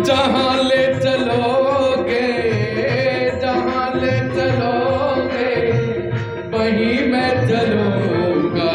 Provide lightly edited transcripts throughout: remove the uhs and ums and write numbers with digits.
जहाँ ले चलोगे, जहाँ ले चलोगे, वहीं मैं चलूँगा।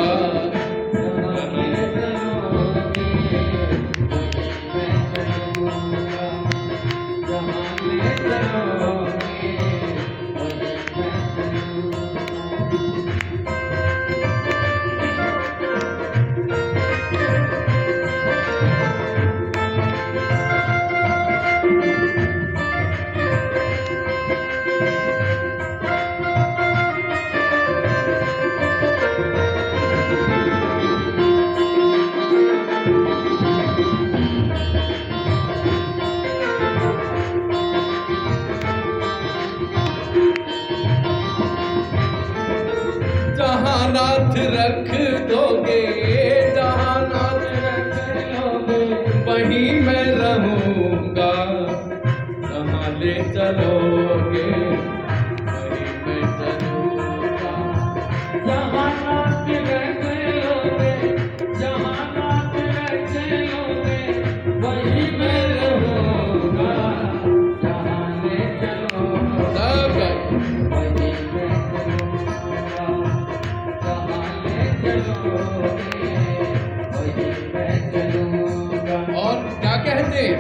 जहाँ नाथ रख दोगे, जहाँ नाथ रख दोगे, वहीं मैं रहूँगा। जहाँ ले चलोगे, वहीं मैं चलूँगा। जहाँ नाथ रख लोगे, जहाँ नाथ रख लोगे, वहीं मैं रहूँगा। जहाँ ले चलोगे, वहीं मैं चलूँगा। और क्या कहते हैं?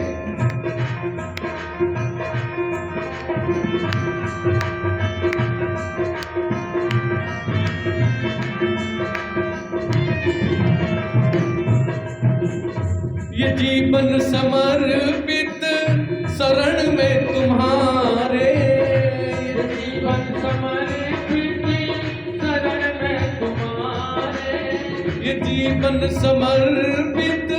ये जीवन समर्पित शरण में तुम्हारे, ये जीवन समर्पित शरण में तुम्हारे, ये जीवन समर्पित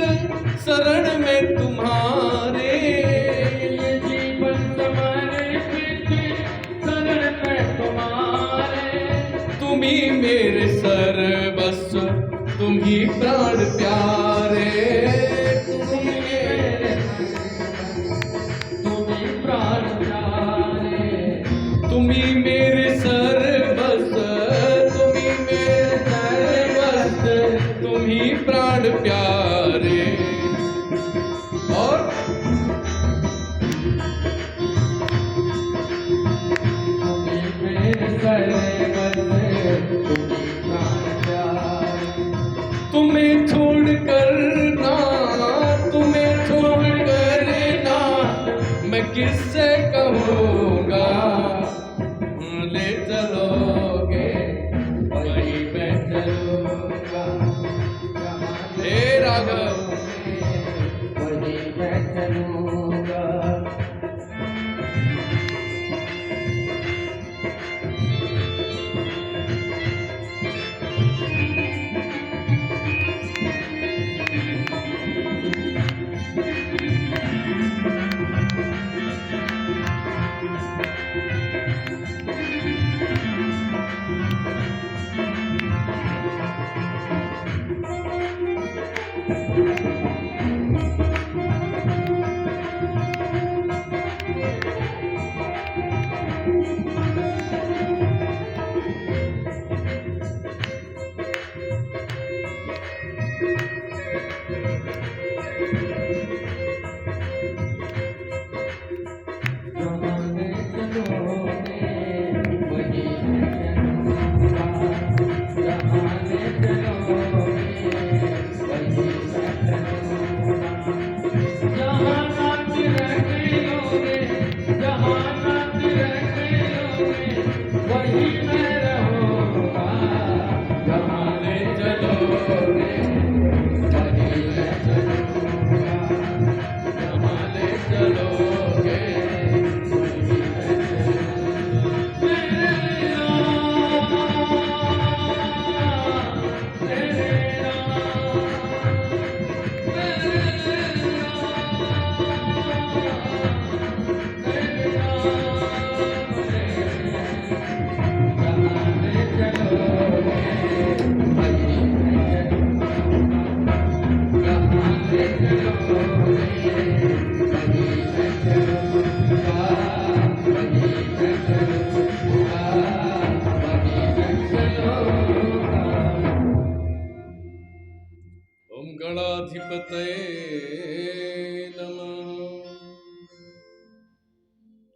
शरण में तुम्हारे, ये जीवन समर्पित शरण में तुम्हारे। तुम ही मेरे सर्वस्व, तुम ही प्राण प्यारे, तुम ही प्राण प्यारे, तुम ही मेरे सर्वस्व, तुम ही मेरे सर्वस्व, तुम ही प्राण प्यारे। और तुम ही मेरे सर्वस्व, तुम ही प्राण प्यारे। तुम्हें छोड़कर ना, तुम्हें छोड़कर ना, मैं किससे कहूँगा। ले चलोगे, वहीं मैं चलूँगा। हे राघव, वहीं मैं चलूँगा। ओम गणाधिपतये नमः।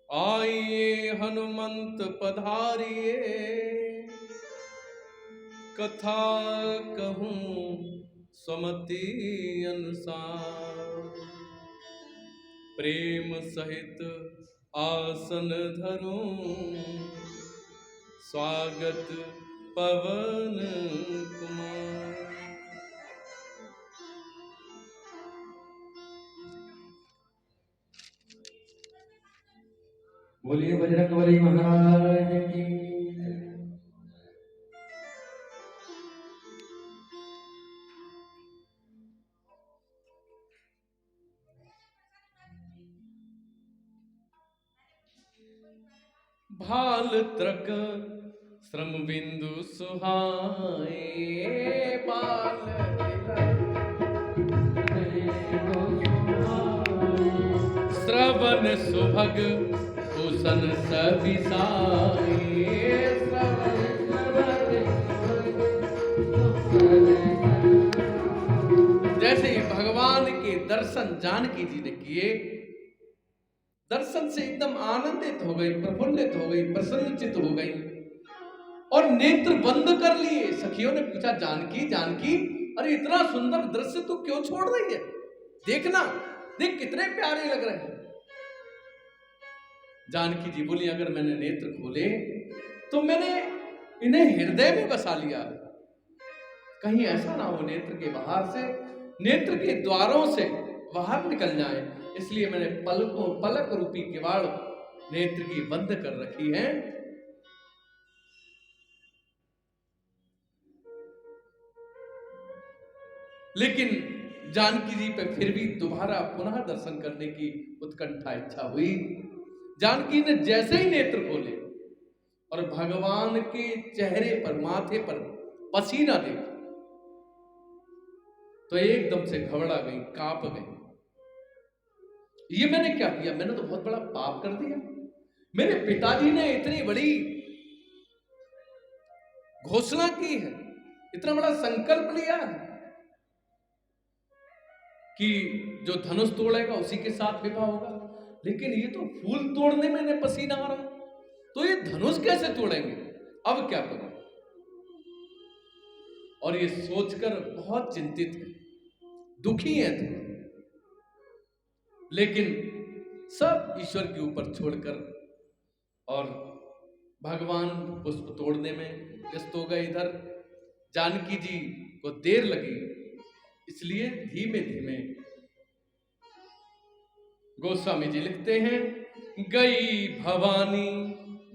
आइए हनुमंत पधारिए, कथा कहूँ सुमति अनुसार। प्रेम सहित आसन धरूं, स्वागत पवन कुमार। बोलिए बजरंगबली महाराज की। भाल त्रक श्रम बिंदु सुहाए, बाल श्रवण सुभग भूषण सबिसाए। जैसे ही भगवान के दर्शन जानकी जी ने किए, दर्शन से एकदम आनंदित हो गई, प्रफुल्लित हो गई, प्रसन्नचित हो गई और नेत्र बंद कर लिए। सखियों ने पूछा, जानकी जानकी, अरे इतना सुंदर दृश्य तू क्यों छोड़ रही है? देखना, देख कितने प्यारे लग रहे हैं। जानकी जी बोली, अगर मैंने नेत्र खोले तो मैंने इन्हें हृदय में बसा लिया, कहीं ऐसा ना हो नेत्र के बाहर से, नेत्र के द्वारों से बाहर निकल जाए, इसलिए मैंने पलक रूपी किवाड़ नेत्र की बंद कर रखी है। लेकिन जानकी जी पे फिर भी दोबारा पुनः दर्शन करने की उत्कंठा इच्छा हुई। जानकी ने जैसे ही नेत्र खोले और भगवान के चेहरे पर, माथे पर पसीना देखा तो एकदम से घबरा गई, कांप गई। ये मैंने क्या किया? मैंने तो बहुत बड़ा पाप कर दिया। मेरे पिताजी ने इतनी बड़ी घोषणा की है, इतना बड़ा संकल्प लिया है कि जो धनुष तोड़ेगा उसी के साथ विवाह होगा, लेकिन ये तो फूल तोड़ने में इन्हें पसीना आ रहा है, तो ये धनुष कैसे तोड़ेंगे? अब क्या करूं? और ये सोचकर बहुत चिंतित है, दुखी है थोड़ा, लेकिन सब ईश्वर के ऊपर छोड़कर और भगवान पुष्प तोड़ने में व्यस्त हो गए। इधर जानकी जी को देर लगी, इसलिए धीमे धीमे गोस्वामी जी लिखते हैं, गई भवानी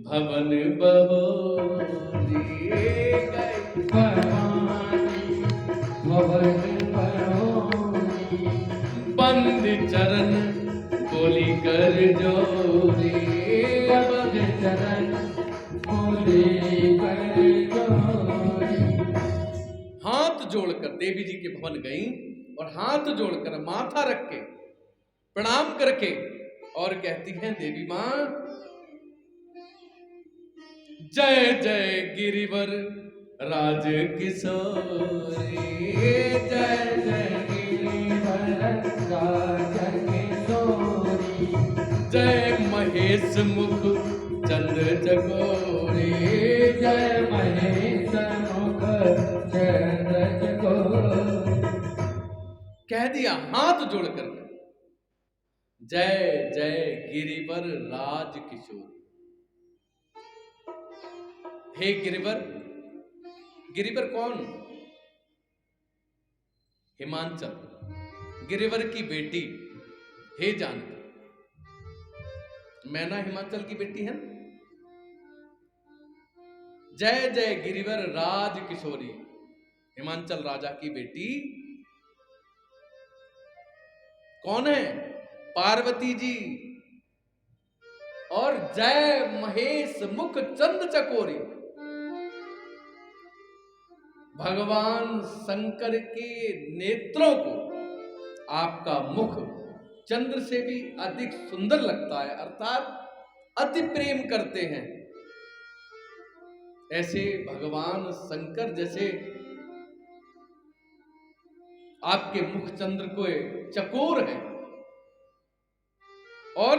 भवन बहोरी, गई भवानी भवन बहोरी, बंद चरण बोली कर जोरी, बंद चरण बोली कर जोरी। हाथ जोड़कर देवी जी के भवन गई और हाथ जोड़कर माथा रख के प्रणाम करके और कहती हैं, देवी मां, जय जय गिरिवर राज किशोरी, जय जय गिरिवर राज किशोरी, जय महेश मुख चंद्र चकोरी, जय महेश मुख चंद्र चकोरी। कह दिया हाथ जोड़कर, जय जय गिरिवर राज किशोरी। हे गिरिवर, गिरिवर कौन? हिमांचल, गिरिवर की बेटी। हे जानकी, मैना हिमांचल की बेटी है ना? जय जय गिरिवर राज किशोरी, हिमांचल राजा की बेटी कौन है? पार्वती जी। और जय महेश मुख चंद्र चकोरी, भगवान शंकर के नेत्रों को आपका मुख चंद्र से भी अधिक सुंदर लगता है, अर्थात अति प्रेम करते हैं। ऐसे भगवान शंकर जैसे आपके मुख चंद्र को चकोर है। और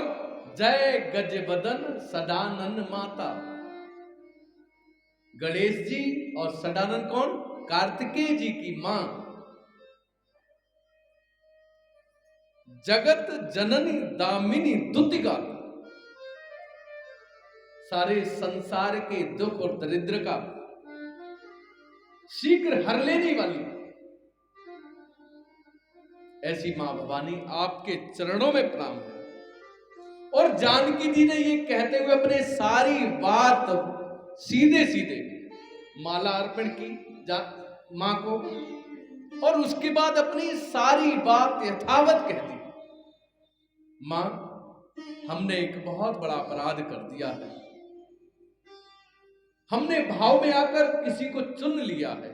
जय गजबदन सदानन माता, गणेश जी और सदानन कौन? कार्तिकेय जी की मां। जगत जननी दामिनी दुतिका, सारे संसार के दुख और दरिद्र का शीघ्र हर लेने वाली ऐसी मां भवानी आपके चरणों में प्रणाम है। और जानकी जी ने ये कहते हुए अपने सारी बात सीधे सीधे माला अर्पण की मां को, और उसके बाद अपनी सारी बात यथावत कह दी। मां, हमने एक बहुत बड़ा अपराध कर दिया है। हमने भाव में आकर किसी को चुन लिया है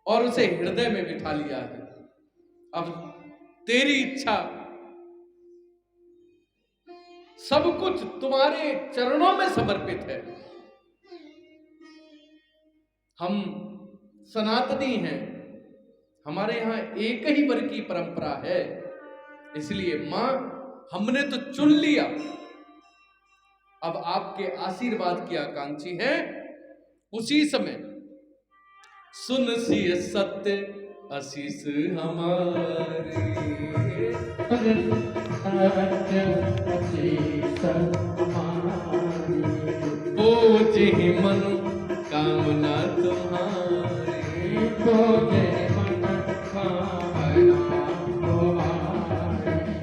और उसे हृदय में बिठा लिया है। अब तेरी इच्छा, सब कुछ तुम्हारे चरणों में समर्पित है। हम सनातनी हैं, हमारे यहां एक ही वर की परंपरा है, इसलिए मां हमने तो चुन लिया, अब आपके आशीर्वाद की आकांक्षी हैं। उसी समय सुन सिय सत्य आशीष हमारे, बोझ ही मन कामना तुम्हारी,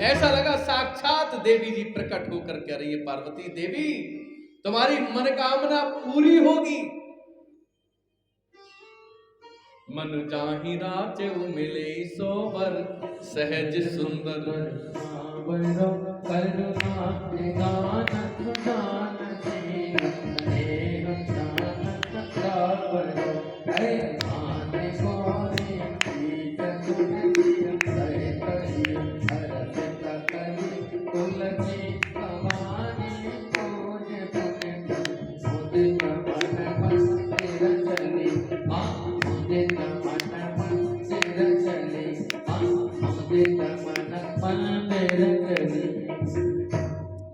ऐसा लगा साक्षात देवी जी प्रकट होकर कह रही है, पार्वती देवी तुम्हारी मनोकामना पूरी होगी। मन जाहि राचे मिले सोवर, सहज सुंदर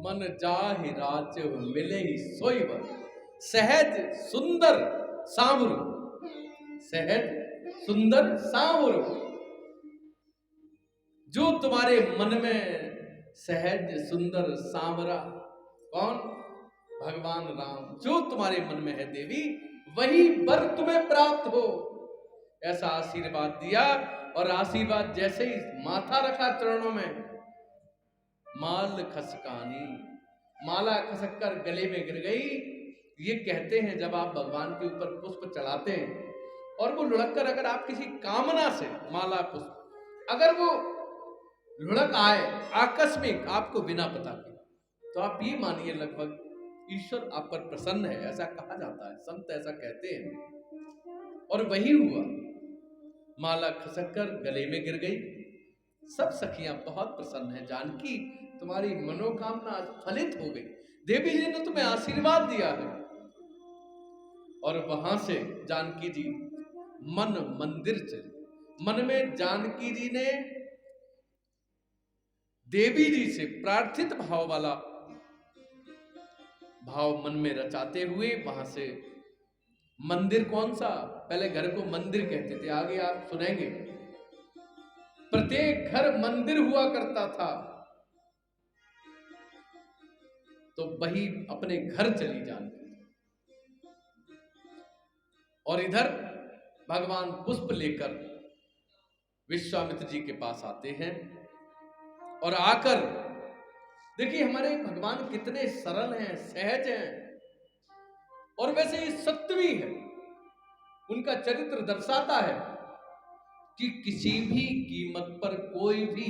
मन जाहि राच मिले ही सोईवर, सहज सुंदर सांवरो, सहज सुंदर सांवरो। जो तुम्हारे मन में सहज सुंदर सांवरा, कौन? भगवान राम। जो तुम्हारे मन में है देवी, वही वर तुम्हें प्राप्त हो, ऐसा आशीर्वाद दिया। और आशीर्वाद जैसे ही माथा रखा चरणों में, माल खसकानी, माला खसक कर गले में गिर गई। ये कहते हैं जब आप भगवान के ऊपर पुष्प चढ़ाते हैं और वो लुढ़क कर अगर आप किसी कामना से माला पुष्प अगर वो लुढ़क आए आकस्मिक आपको बिना पता के, तो आप ये मानिए लगभग ईश्वर आप पर प्रसन्न है, ऐसा कहा जाता है, संत ऐसा कहते हैं। और वही हुआ, माला खसक कर गले में गिर गई। सब सखियां बहुत प्रसन्न हैं, जानकी तुम्हारी मनोकामना फलित हो गई, देवी जी ने तुम्हें आशीर्वाद दिया है। और वहां से जानकी जी मन मंदिर चले। मन में जानकी जी ने देवी जी से प्रार्थित भाव वाला भाव मन में रचाते हुए वहां से मंदिर, कौन सा? पहले घर को मंदिर कहते थे, आगे आप सुनेंगे प्रत्येक घर मंदिर हुआ करता था। तो वही अपने घर चली जानकी और इधर भगवान पुष्प लेकर विश्वामित्र जी के पास आते हैं। और आकर देखिए हमारे भगवान कितने सरल हैं, सहज हैं, और वैसे ही सत्वी है। उनका चरित्र दर्शाता है कि किसी भी कीमत पर कोई भी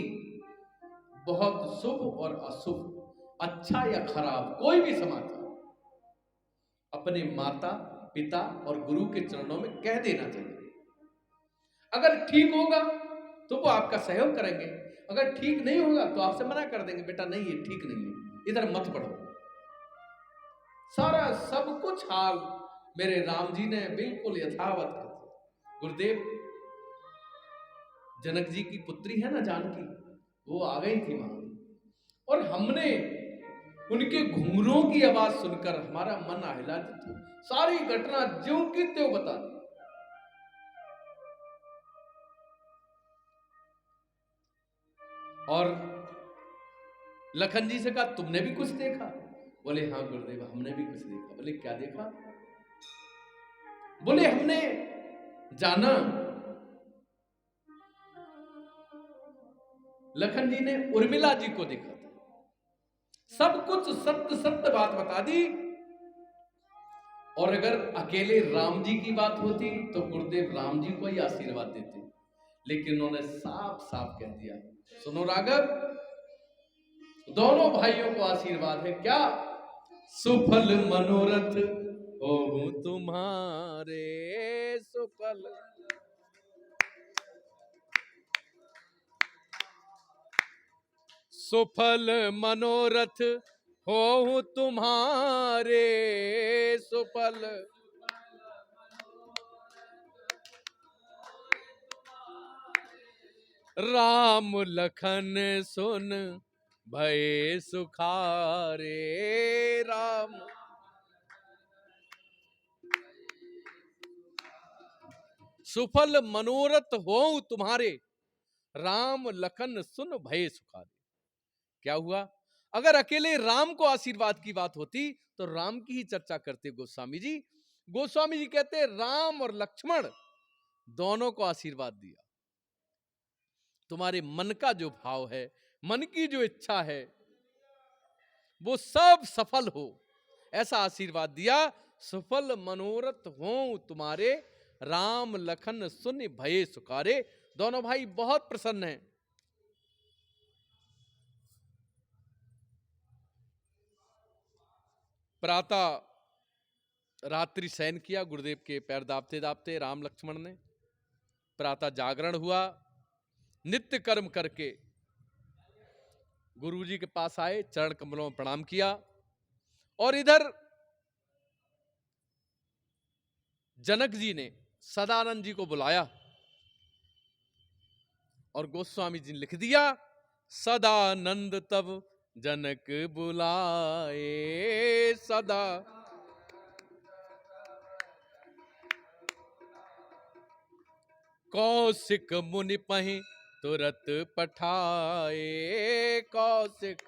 बहुत शुभ और अशुभ, अच्छा या खराब, कोई भी समाचार अपने माता पिता और गुरु के चरणों में कह देना चाहिए। अगर ठीक होगा तो वो आपका सहयोग करेंगे, अगर ठीक नहीं होगा तो आपसे मना कर देंगे, बेटा नहीं ये ठीक नहीं है, इधर मत पढ़ो। सारा सब कुछ हाल मेरे राम जी ने बिल्कुल यथावत कर दिया। गुरुदेव जनक जी की पुत्री है ना जानकी, वो आ गई थी वहां, और हमने उनके घुंघरों की आवाज सुनकर हमारा मन आह्लादित हो, सारी घटना ज्यों की त्यों बता दी। और लखन जी से कहा तुमने भी कुछ देखा? बोले हाँ गुरुदेव हमने भी कुछ देखा। बोले क्या देखा? बोले हमने जाना, लखन जी ने उर्मिला जी को देखा था, सब कुछ सत्य सत्य बात बता दी। और अगर अकेले राम जी की बात होती तो गुरुदेव राम जी को ही आशीर्वाद देते, लेकिन उन्होंने साफ साफ कह दिया, सुनो राघव, दोनों भाइयों को आशीर्वाद है क्या? सुफल मनोरथ हो तुम्हारे, सुफल सुफल मनोरथ हो तुम्हारे, सुफल राम लखन सुन भय सुखारे, राम सुफल मनोरथ हो तुम्हारे, राम लखन सुन भय सुखारे। क्या हुआ? अगर अकेले राम को आशीर्वाद की बात होती तो राम की ही चर्चा करते गोस्वामी जी। गोस्वामी जी कहते राम और लक्ष्मण दोनों को आशीर्वाद दिया, तुम्हारे मन का जो भाव है, मन की जो इच्छा है, वो सब सफल हो, ऐसा आशीर्वाद दिया। सफल मनोरथ हो तुम्हारे, राम लखन सुन भय सुखारे। दोनों भाई बहुत प्रसन्न हैं। प्रातः रात्रि शयन किया गुरुदेव के पैर दाबते दाबते राम लक्ष्मण ने। प्रातः जागरण हुआ, नित्य कर्म करके गुरु जी के पास आए, चरण कमलों में प्रणाम किया, और इधर जनक जी ने सदानंद जी को बुलाया और गोस्वामी जी ने लिख दिया, सदानंद तब जनक बुलाए, सदा कौशिक मुनि पहि तुरत पठाए, कौशिक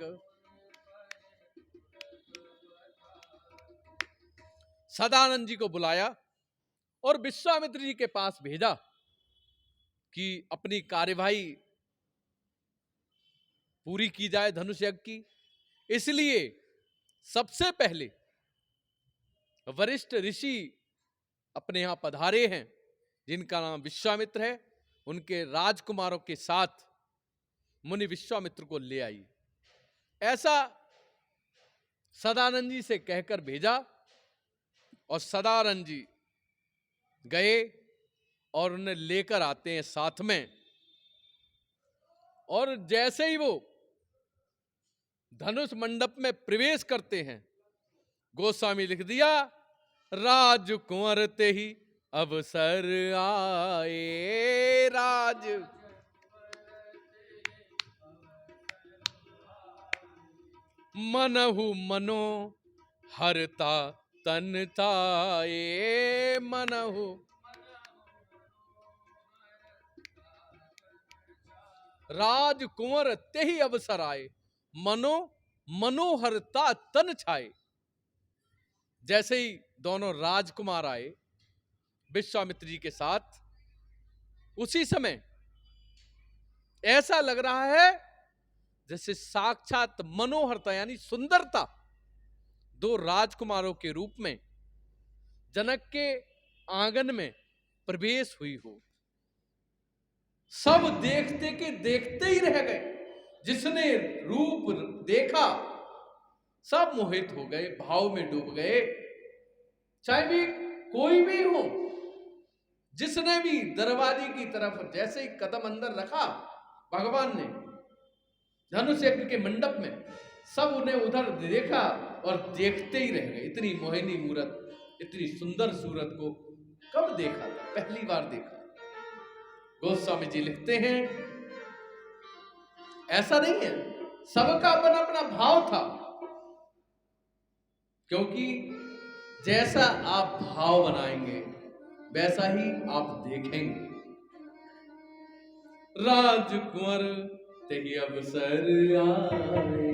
सदानंद जी को बुलाया और विश्वामित्र जी के पास भेजा कि अपनी कार्यवाही पूरी की जाए धनुष यज्ञ की। इसलिए सबसे पहले वरिष्ठ ऋषि अपने यहां पधारे हैं, जिनका नाम विश्वामित्र है, उनके राजकुमारों के साथ मुनि विश्वामित्र को ले आई। ऐसा सदानंद जी से कहकर भेजा और सदानंद जी गए और उन्हें लेकर आते हैं साथ में। और जैसे ही वो धनुष मंडप में प्रवेश करते हैं, गोस्वामी लिख दिया, राजकुंवर ते ही अवसर आए, राज मनहु मनो हरता तन ताए, मनहु राजकुंवर ते ही अवसर आए, मनो मनोहरता तन छाए। जैसे ही दोनों राजकुमार आए विश्वामित्र जी के साथ, उसी समय ऐसा लग रहा है जैसे साक्षात मनोहरता यानी सुंदरता दो राजकुमारों के रूप में जनक के आंगन में प्रवेश हुई हो। सब देखते के देखते ही रह गए, जिसने रूप देखा सब मोहित हो गए, भाव में डूब गए। चाहे भी कोई भी हो, जिसने भी दरवाजे की तरफ जैसे ही कदम अंदर रखा भगवान ने धनुष यज्ञ के मंडप में, सब उन्हें उधर देखा और देखते ही रह गए। इतनी मोहिनी मूरत, इतनी सुंदर सूरत को कब देखा था? पहली बार देखा। गोस्वामी जी लिखते हैं ऐसा नहीं है, सबका अपना अपना भाव था, क्योंकि जैसा आप भाव बनाएंगे वैसा ही आप देखेंगे। राजकुंवर तेहि अवसर आए,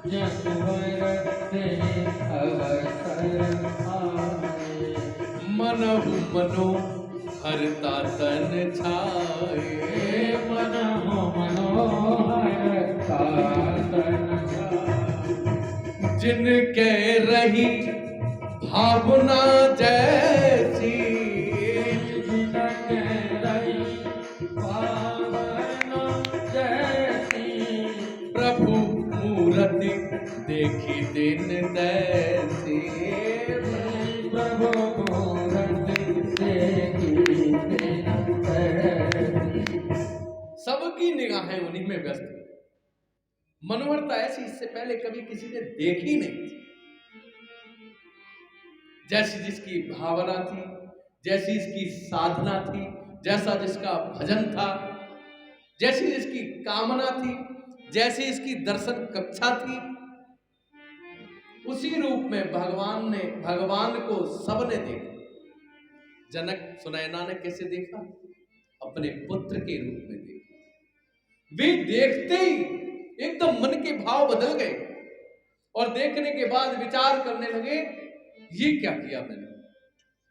जसवर ते अवसर आए, मनहु मनो हरता तन छाए, मनहु मनोहर तातन छाए, जिनके रही भावना जैसी, जिनके रही भावना जैसी, प्रभु मूरति देखी दिन तैसी, प्रभु मूरति देखी दिन तैसी। सबकी निगाहें उन्हीं में व्यस्त हैं। मनोहरता ऐसी इससे पहले कभी किसी ने देखी नहीं थी। जैसी जिसकी भावना थी, जैसी इसकी साधना थी, जैसा जिसका भजन था, जैसी जिसकी कामना थी, जैसी इसकी दर्शन कक्षा थी, उसी रूप में भगवान को सबने देखा। जनक सुनैना ने कैसे देखा? अपने पुत्र के रूप में देखा। वे देखते ही एकदम मन के भाव बदल गए और देखने के बाद विचार करने लगे, ये क्या किया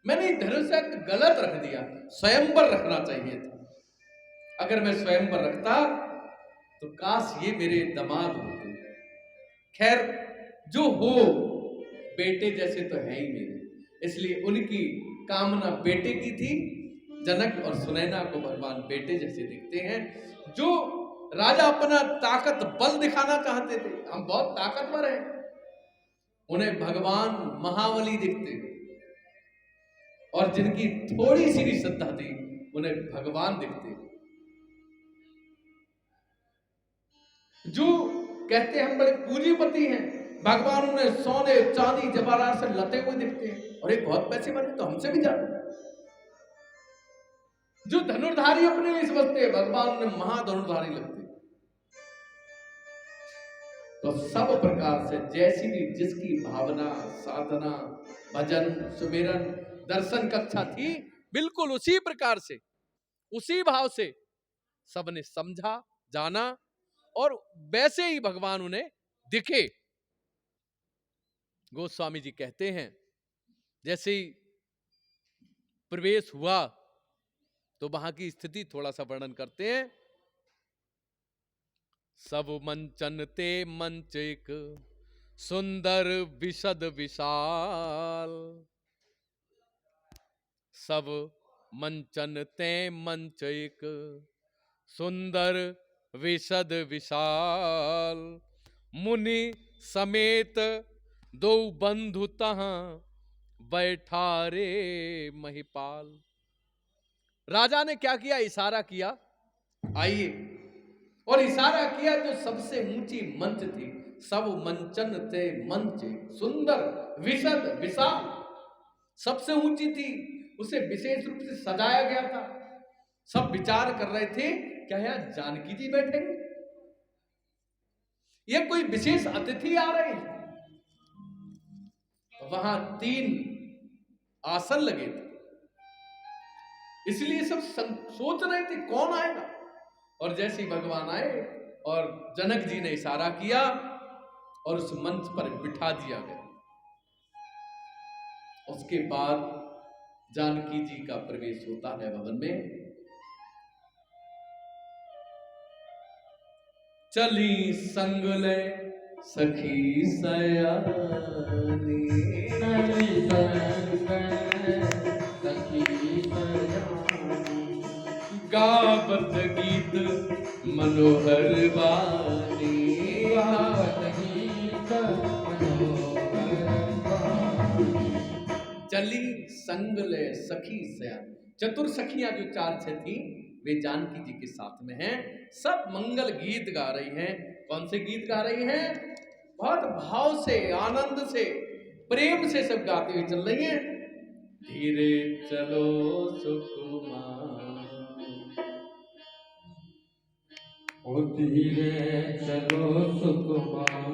मैंने धनुष गलत रख दिया, स्वयंवर रखना चाहिए था। अगर मैं स्वयंवर रखता तो काश ये मेरे दामाद होते। खैर जो हो, बेटे जैसे तो है ही मेरे, इसलिए उनकी कामना बेटे की थी। जनक और सुनैना को भगवान बेटे जैसे दिखते हैं। जो राजा अपना ताकत बल दिखाना चाहते थे, हम बहुत ताकतवर हैं, उन्हें भगवान महाबली दिखते, और जिनकी थोड़ी सी भी श्रद्धा थी उन्हें भगवान दिखते। जो कहते हम बड़े पूंजीपति हैं, भगवान उन्हें सोने चांदी जवाहरात से लते हुए दिखते हैं, और एक बहुत पैसे वाले तो हमसे भी ज्यादा। जो धनुर्धारी अपने लिए समझते हैं, भगवान उन्हें महाधनुर्धारी लगते। तो सब प्रकार से जैसी भी जिसकी भावना, साधना, भजन, सुमिरन, दर्शन कक्षा थी, बिल्कुल उसी प्रकार से, उसी भाव से सबने समझा, जाना, और वैसे ही भगवान उन्हें दिखे। गोस्वामी जी कहते हैं जैसे ही प्रवेश हुआ तो वहां की स्थिति थोड़ा सा वर्णन करते हैं। सब मंचन ते मंच एक सुंदर विशद विशाल, सब मंचन ते मंच एक सुंदर विशद विशाल, मुनि समेत दो बंधु तहां बैठा रे महिपाल। राजा ने क्या किया? इशारा किया, आइए, और इशारा किया जो सबसे ऊंची मंच थी। सब मंचन थे मंच सुंदर विशद विशाल, सबसे ऊंची थी, उसे विशेष रूप से सजाया गया था। सब विचार कर रहे थे, क्या यहां जानकी जी बैठेंगे, ये कोई विशेष अतिथि आ रहे हैं। वहां 3 आसन लगे थे, इसलिए सब सोच रहे थे कौन आएगा। और जैसे ही भगवान आए और जनक जी ने इशारा किया और उस मंच पर बिठा दिया गया, उसके बाद जानकी जी का प्रवेश होता है भवन में। चली संग ले सखी सयानी, चली संग ले सखी सयानी, गावत गीत मनोहर वाणी, गावत गीत मनोहर वाणी। चली संग ले सखी सयानी, चतुर सखियां जो 4-6 थी, वे जानकी जी के साथ में हैं। सब मंगल गीत गा रही हैं। कौन से गीत गा रही हैं? बहुत भाव से, आनंद से, प्रेम से सब गाते हुए चल रही हैं। धीरे चलो सुकुमार, ओ धीरे चलो सुकुमार,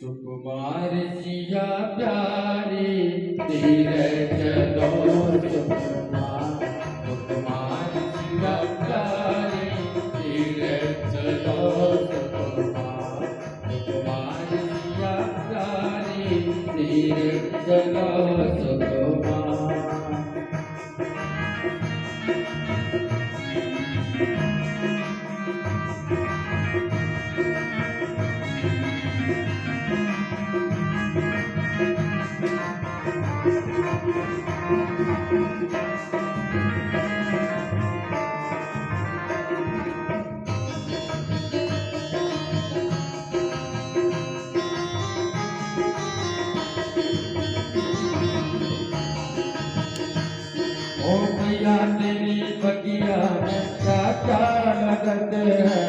सुकुमार सिया प्यारी, धीरे चलो सुकुमार, सुकुमार सिया प्यारी, धीरे चलो सुकुमार, सुकुमार सिया प्यारी, धीरे चलो सुकुमार। ओ मैया तेरी बगिया में क्या क्या लगते हैं,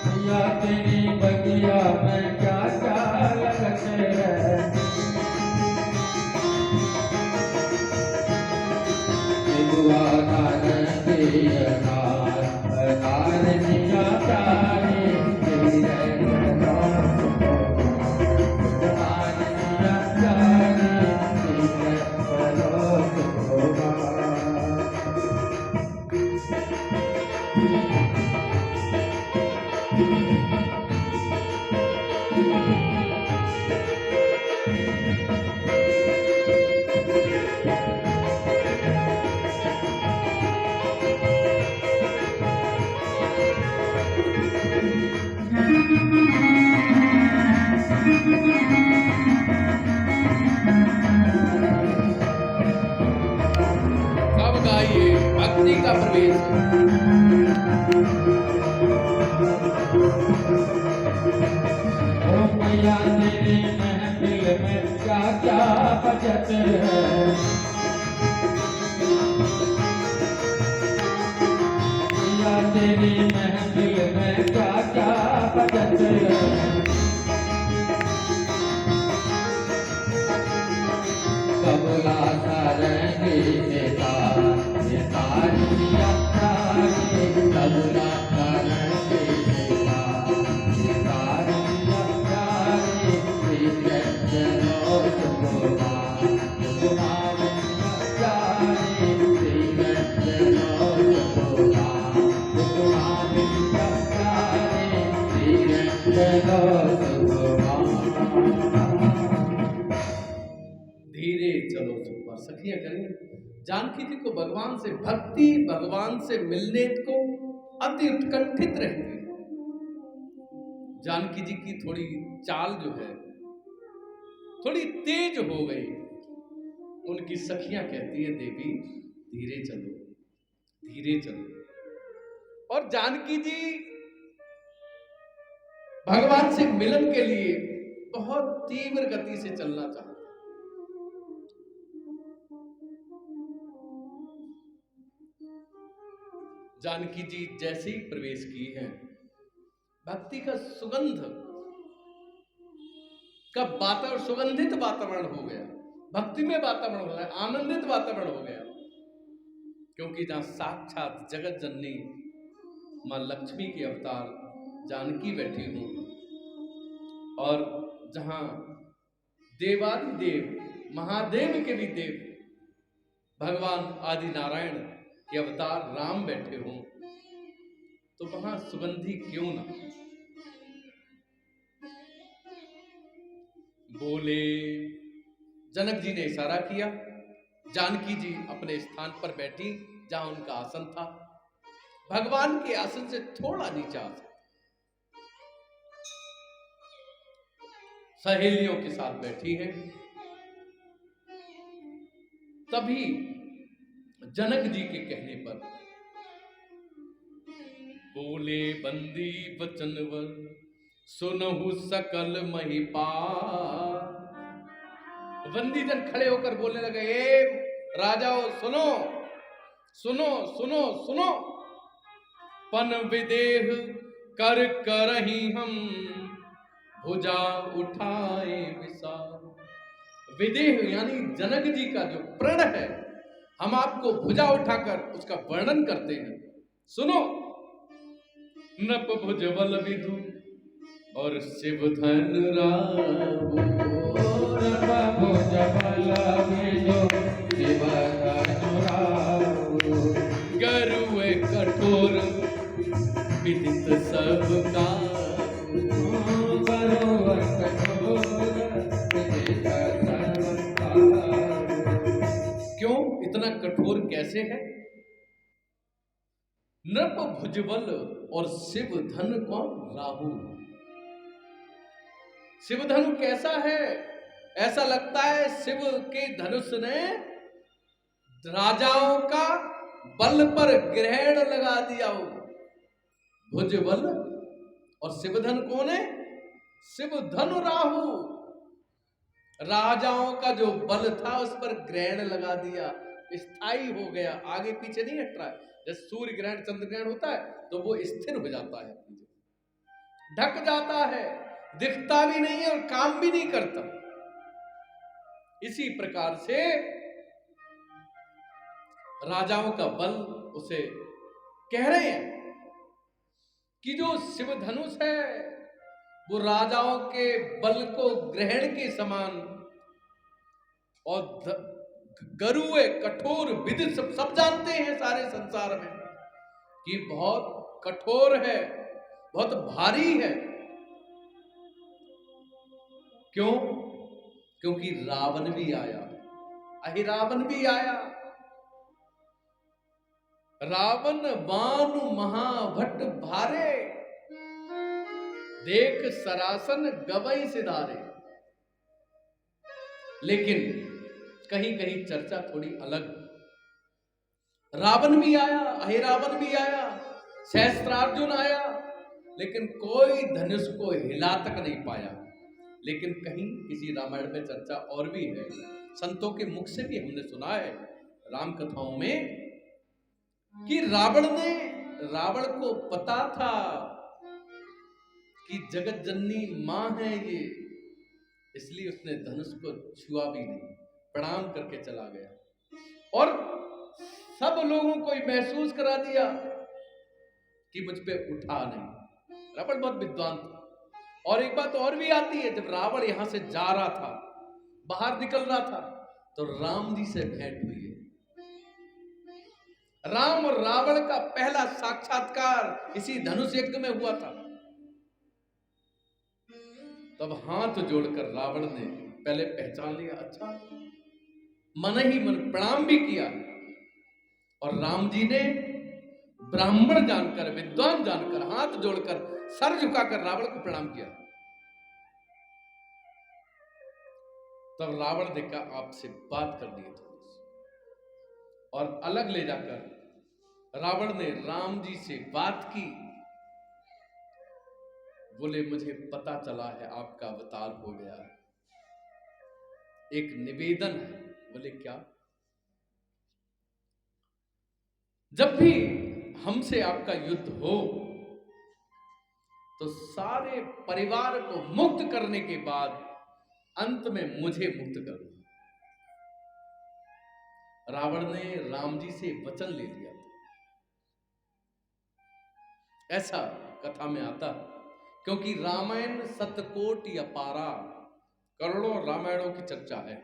मैया तेरी बगिया में क्या क्या लगते हैं, निबुआ नारंगी अनार, अनार सिया प्यारी, धीरे चलो सुकुमार, सिया प्यारी, धीरे चलो सुकुमार। अब गाइए भक्ति का प्रवेश। ओ मैया तेरी महफिल में क्या क्या बचत है, मैया तेरी महफिल में क्या क्या बचत है, कबला सारंगी के तार, ये तार सिया प्यारी, कबला सारंगी के तार, ये तार सिया प्यारी, धीरे चलो सुकुमार, सुकुमार सिया प्यारी, धीरे चलो सुकुमार, सुकुमार सिया प्यारी, धीरे चलो सुकुमार। धीरे चलो सुकुमार। सखियां करें जानकी जी को भगवान से भक्ति, भगवान से मिलने को अति उत्कंठित रहती है। जानकी जी की थोड़ी चाल जो है थोड़ी तेज हो गई। उनकी सखियां कहती है देवी धीरे चलो, धीरे चलो। और जानकी जी भगवान से मिलन के लिए बहुत तीव्र गति से चलना चाहते। जानकी जी जैसे ही प्रवेश की है, भक्ति का सुगंध का वातावरण, सुगंधित वातावरण हो गया, भक्तिमय वातावरण हो गया, आनंदित वातावरण हो गया। क्योंकि जहां साक्षात जगत जननी मां लक्ष्मी की अवतार जानकी बैठी हूं, और जहां देवादिदेव महादेव के भी देव भगवान आदि नारायण के अवतार राम बैठे हों, तो वहां सुगंधी क्यों ना। बोले जनक जी ने इशारा किया, जानकी जी अपने स्थान पर बैठी जहां उनका आसन था, भगवान के आसन से थोड़ा नीचा आसन, सहेलियों के साथ बैठी है। तभी जनक जी के कहने पर बोले बंदी बचनवर सुनहु सकल महिपाल। बंदी जन खड़े होकर बोलने लगे, ए राजाओ सुनो सुनो सुनो सुनो, पन विदेह कर करही हम भुजा उठाए विशाल। विदेह यानी जनक जी का जो प्रण है हम आपको भुजा उठाकर उसका वर्णन करते हैं। सुनो। नप भुज बल विधु और शिव धन राहु, भुज बल विधु शिव धनु राहु, गरुए कठोर विदित सब काहू। बरोबर कठोर विदित सब काहू। क्यों इतना कठोर कैसे है? नृप भुजबल और शिव धन कौन? राहु। शिव धनु कैसा है? ऐसा लगता है शिव के धनुष ने राजाओं का बल पर ग्रहण लगा दिया हो। भुजबल और शिव धन कौन है? शिव धनु राहु। राजाओं का जो बल था उस पर ग्रहण लगा दिया, स्थायी हो गया, आगे पीछे नहीं हट रहा है। जैसे सूर्य ग्रहण चंद्र ग्रहण होता है तो वो स्थिर हो जाता है, ढक जाता है, दिखता भी नहीं है और काम भी नहीं करता। इसी प्रकार से राजाओं का बल उसे कह रहे हैं कि जो शिव धनुष है वो राजाओं के बल को ग्रहण के समान, और गरुए कठोर विदित सब जानते हैं सारे संसार में कि बहुत कठोर है, बहुत भारी है। क्यों? क्योंकि रावण भी आया, अहिरावण भी आया। रावण बान महाभट भारे, देख सरासन गवई सिधारे। लेकिन कहीं कहीं चर्चा थोड़ी अलग। रावण भी आया, अहिरावण भी आया, सहस्त्रार्जुन आया, लेकिन कोई धनुष को हिला तक नहीं पाया। लेकिन कहीं किसी रामायण में चर्चा और भी है, संतों के मुख से भी हमने सुना है राम कथाओं में, कि रावण को पता था कि जगत जननी मां है ये, इसलिए उसने धनुष को छुआ भी नहीं, प्रणाम करके चला गया और सब लोगों को महसूस करा दिया कि मुझ पे उठा नहीं। रावण बहुत विद्वान था। और एक बात और भी आती है, जब रावण यहां से जा रहा था, बाहर निकल रहा था, तो राम जी से भेंट हुई है। राम और रावण का पहला साक्षात्कार इसी धनुष यज्ञ में हुआ था। तब हाथ जोड़कर रावण ने पहले पहचान लिया, अच्छा, मन ही मन प्रणाम भी किया। और राम जी ने ब्राह्मण जानकर, विद्वान जानकर, हाथ जोड़कर, सर झुकाकर रावण को प्रणाम किया। तब रावण ने कहा आपसे बात करनी है थोड़ी सी, और अलग ले जाकर रावण ने राम जी से बात की। बोले मुझे पता चला है आपका अवतार हो गया है, एक निवेदन है। बोले क्या? जब भी हमसे आपका युद्ध हो तो सारे परिवार को मुक्त करने के बाद अंत में मुझे मुक्त करो। रावण ने राम जी से वचन ले लिया था, ऐसा कथा में आता। क्योंकि रामायण सतकोटि अपारा, करोड़ों रामायणों की चर्चा है।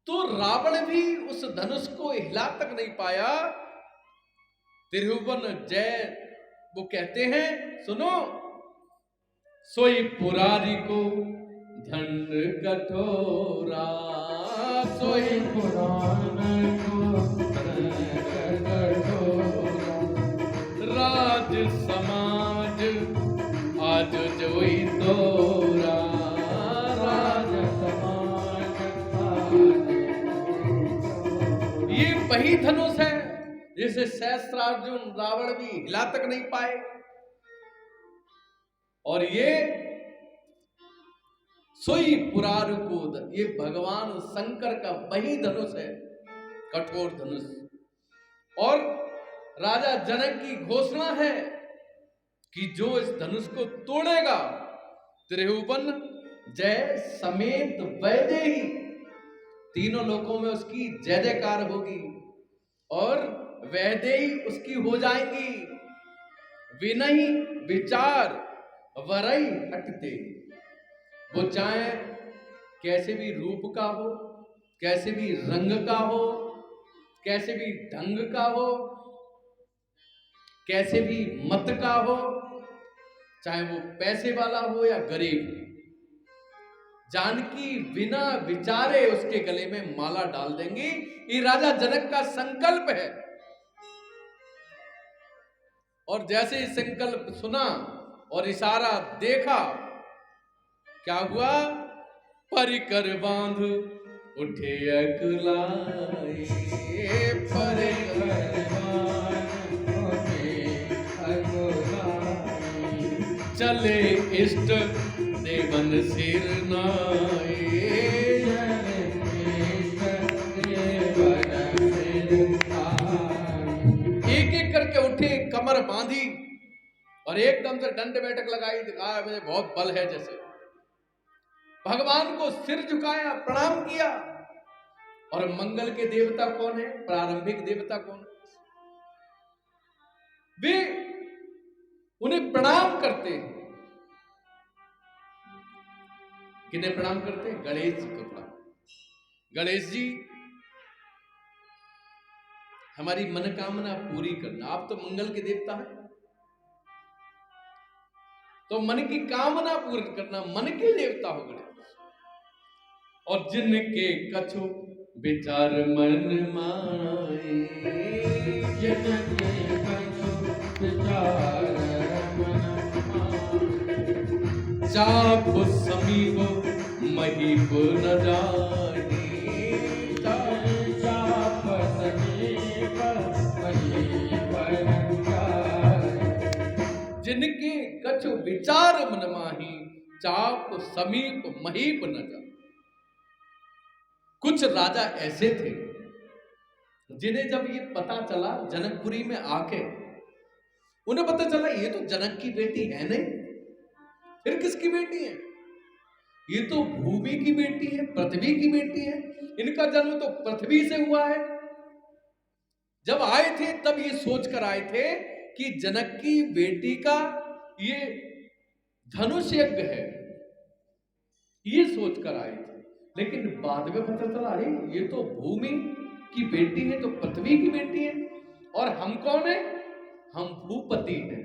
तो रावण भी उस धनुष को हिला तक नहीं पाया। त्रिभुवन जय वो कहते हैं, सुनो, सोई पुरारी को दंड कठोरा, सोई पुराण को दंड कठोरा, राज समाज आज जोई तोरा, राज समाज ये वही धनुष है जिसे सहस्त्रार्जुन रावण भी हिला तक नहीं पाए। और ये सोई पुरार कूद, ये भगवान शंकर का वही धनुष है, कठोर धनुष। और राजा जनक की घोषणा है कि जो इस धनुष को तोड़ेगा त्रिभुवन जय समेत वैदेही, तीनों लोकों में उसकी जय जयकार होगी और वैदेही उसकी हो जाएंगी। विनही विचार वरई हटते, वो चाहे कैसे भी रूप का हो, कैसे भी रंग का हो, कैसे भी ढंग का हो, कैसे भी मत का हो, चाहे वो पैसे वाला हो या गरीब, जानकी बिना विचारे उसके गले में माला डाल देंगी। ये राजा जनक का संकल्प है। और जैसे ही संकल्प सुना और इशारा देखा, क्या हुआ? परिकर बांध उठे अकुलाए, परिकर बांध उठे अकुलाए, चले इष्ट देवन सिर नाए, चले इष्ट देवन सिर नाए। एक एक करके उठे, कमर बांधी और एकदम से दंड बैठक लगाई, दिखाया मुझे बहुत बल है जैसे। भगवान को सिर झुकाया, प्रणाम किया। और मंगल के देवता कौन है? प्रारंभिक देवता कौन है? वे उन्हें प्रणाम करते हैं। किन्हें प्रणाम करते हैं? गणेश जी को प्रणाम। गणेश जी, हमारी मनोकामना पूरी करना। आप तो मंगल के देवता हैं, तो मन की कामना पूर्ण करना, मन के देवता हो गणेश। और जिनके कछु विचार मन माए, जिनके कछु विचार मन माए, चाप समीप महीप न जाने, चाप समीप महीप न जाने। जिनके कछु विचार मन माही, चाप समीप महीप न जाने। कुछ राजा ऐसे थे जिन्हें जब ये पता चला जनकपुरी में आके, उन्हें पता चला ये तो जनक की बेटी है नहीं, फिर किसकी बेटी है? ये तो भूमि की बेटी है, पृथ्वी की बेटी है। इनका जन्म तो पृथ्वी से हुआ है। जब आए थे तब ये सोच कर आए थे कि जनक की बेटी का ये धनुष यज्ञ है, ये सोच कर आए थे। लेकिन बाद में पता चला अरे ये तो भूमि की बेटी है, तो पृथ्वी की बेटी है। और हम कौन है? हम भूपति हैं।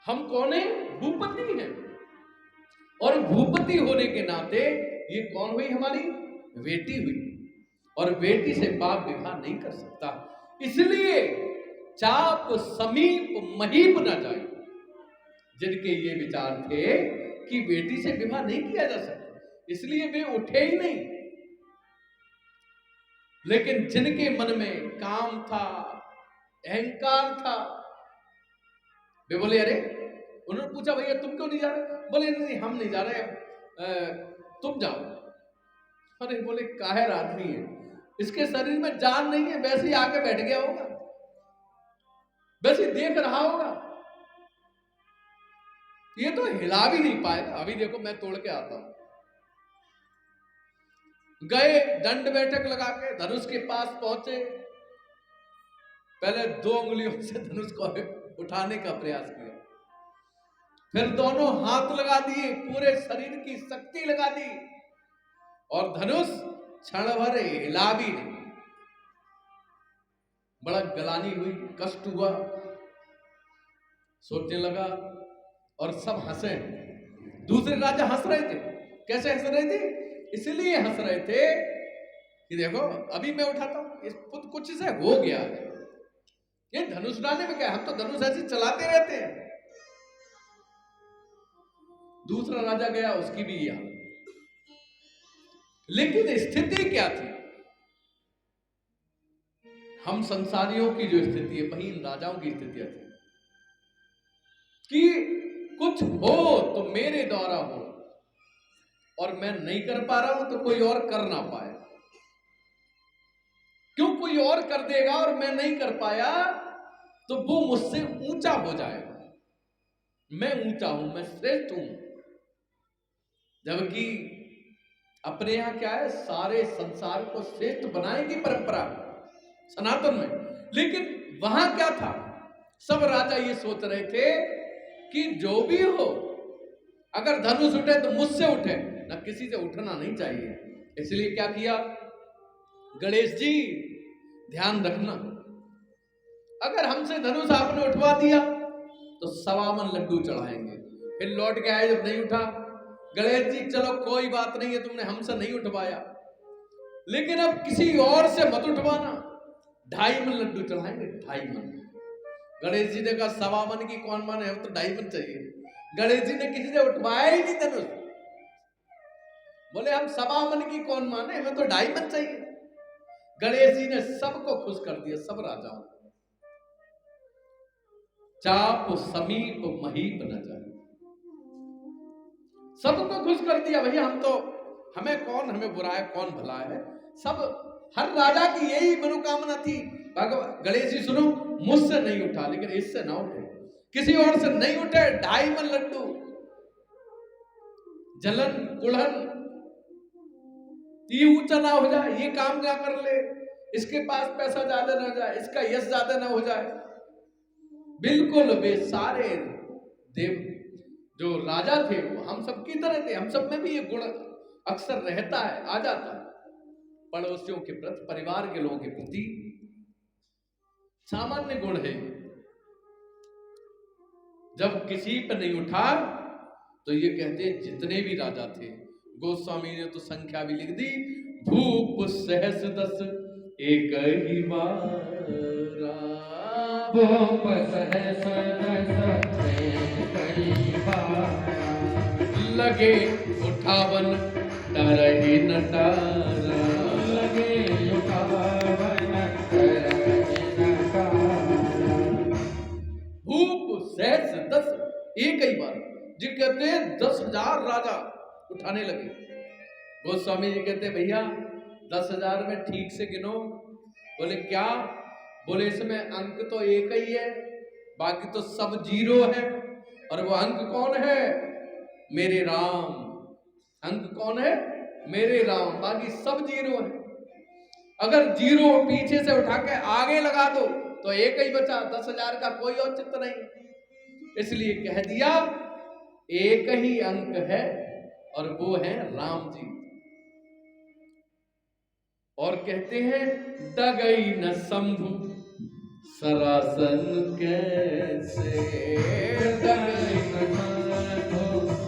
हम कौन है? भूपति हैं। और भूपति होने के नाते ये कौन हुई? हमारी बेटी हुई। और बेटी से बाप विवाह नहीं कर सकता, इसलिए चाप समीप महीप न जाए। जिनके ये विचार थे कि बेटी से विवाह नहीं किया जा सकता, इसलिए वे उठे ही नहीं। लेकिन जिनके मन में काम था, अहंकार था, वे बोले अरे, उन्होंने पूछा भैया तुम क्यों नहीं जा रहे? बोले नहीं हम नहीं जा रहे, तुम जाओ। अरे बोले काहे आदमी है, इसके शरीर में जान नहीं है, वैसे ही आके बैठ गया होगा, वैसे ही देख रहा होगा, ये तो हिला भी नहीं पाएगा। अभी देखो मैं तोड़ के आता हूं। गए, दंड बैठक लगा के धनुष के पास पहुंचे। पहले 2 उंगलियों से धनुष को उठाने का प्रयास किया, फिर दोनों हाथ लगा दिए, पूरे शरीर की शक्ति लगा दी, और धनुष क्षण भर हिला भी नहीं। बड़ा गलानी हुई, कष्ट हुआ, सोचने लगा, और सब हंसे। दूसरे राजा हंस रहे थे। कैसे हंस रहे थे? इसलिए हंस रहे थे कि देखो अभी मैं उठाता हूं, इस कुछ से हो गया है, ये धनुष डालने में क्या, हम तो धनुष ऐसे चलाते रहते हैं। दूसरा राजा गया, उसकी भी यह हालत। लेकिन स्थिति क्या थी? हम संसारियों की जो स्थिति है वही इन राजाओं की स्थितियां थी कि कुछ हो तो मेरे द्वारा हो, और मैं नहीं कर पा रहा हूं तो कोई और कर ना पाए। क्यों कोई और कर देगा और मैं नहीं कर पाया, तो वो मुझसे ऊंचा हो जाएगा। मैं ऊंचा हूं, मैं श्रेष्ठ हूं। जबकि अपने यहाँ क्या है, सारे संसार को श्रेष्ठ बनाने की परंपरा सनातन में। लेकिन वहां क्या था, सब राजा ये सोच रहे थे कि जो भी हो, अगर धनुष उठे तो मुझसे उठे, ना किसी से उठना नहीं चाहिए। इसलिए क्या किया, गणेश जी ध्यान रखना, अगर हमसे धनुष आपने उठवा दिया तो 52 लड्डू चढ़ाएंगे। फिर लौट के आए, जब नहीं उठा, गणेश जी चलो कोई बात नहीं है, तुमने हमसे नहीं उठवाया, लेकिन अब किसी और से मत उठवाना, 2.5 मन लड्डू चढ़ाएंगे, 2.5 मन। गणेश जी ने कहा 52 की कौन माने, तो 2.5 मन चाहिए। गणेश जी ने किसी से उठवाया ही नहीं धनुष, बोले हम 52 की कौन माने, हमें तो 2.5 मन चाहिए। गणेश जी ने सबको खुश कर दिया, सब राजाओं, चाप समीप महीप न जाए, सबको खुश कर दिया। भैया हम तो, हमें कौन, हमें बुरा है कौन भला है, सब, हर राजा की यही मनोकामना थी। गणेश जी सुनो, मुझसे नहीं उठा, लेकिन इससे ना उठे, किसी और से नहीं उठे, 2.5 मन लड्डू, जलन कुड़न ये ऊंचा ना हो जाए, ये काम क्या कर ले, इसके पास पैसा ज्यादा ना हो जाए, इसका यश ज्यादा ना हो जाए। बिल्कुल वे सारे देव जो राजा थे वो हम सब की तरह थे, हम सब में भी ये गुण अक्सर रहता है, आ जाता है। पड़ोसियों के प्रति, परिवार के लोगों के प्रति सामान्य गुण है। जब किसी पर नहीं उठा तो ये कहते हैं जितने भी राजा थे, गोस्वामी ने तो संख्या भी लिख दी, भूप सहस 10 एक ही बारा, भूप सहस 10 एक ही बारा, लगे 58 तरही न तारा, लगे 58 तरही न तारा। भूप सहस 10 एक ही बार, जी कहते हैं 10,000 राजा उठाने लगे। गोस्वामी जी कहते भैया 10,000 में ठीक से गिनो। बोले क्या, बोले इसमें अंक तो एक ही है, बाकी तो सब 0 है, और वो अंक कौन है, मेरे राम। अंक कौन है, मेरे राम, बाकी सब 0 है। अगर 0 पीछे से उठा के आगे लगा दो तो एक ही बचा, 10,000 का कोई औचित्य नहीं। इसलिए कह दिया एक ही अंक है, और वो है राम जी। और कहते हैं डगई न शंभु सरासन कैसे, डगई न शंभु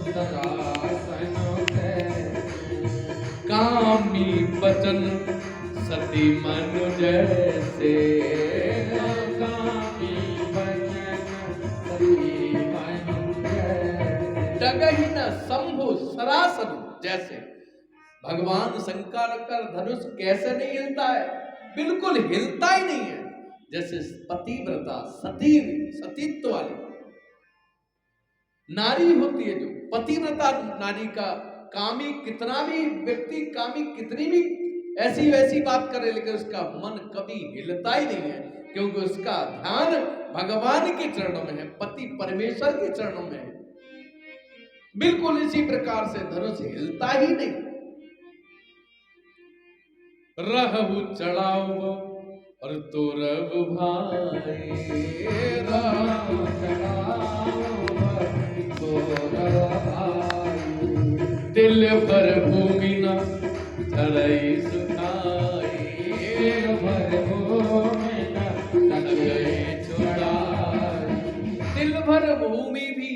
सरासन कैसे, कामी बचन सती मनु जैसे, कामी बचन सती मनु जैसे, डगई न शंभु सरासन जैसे। भगवान शंकर का धनुष कैसे नहीं हिलता है, बिल्कुल हिलता ही नहीं है, जैसे पतिव्रता सती, सतीत्व वाली नारी होती है, जो पतिव्रता नारी का, कामी कितना भी व्यक्ति, कामी कितनी भी ऐसी वैसी बात करे, लेकिन उसका मन कभी हिलता ही नहीं है, क्योंकि उसका ध्यान भगवान के चरणों में है, पति परमेश्वर के चरणों में है। बिल्कुल इसी प्रकार से धनुष हिलता ही नहीं। रहु चढ़ाओ और तोरब भाई, रहु चढ़ाओ तोरब भाई, दिल भर भूमि न धरई सुनाई, दिल भर भूमि न धरई छुड़ाई, दिल भर भूमि भी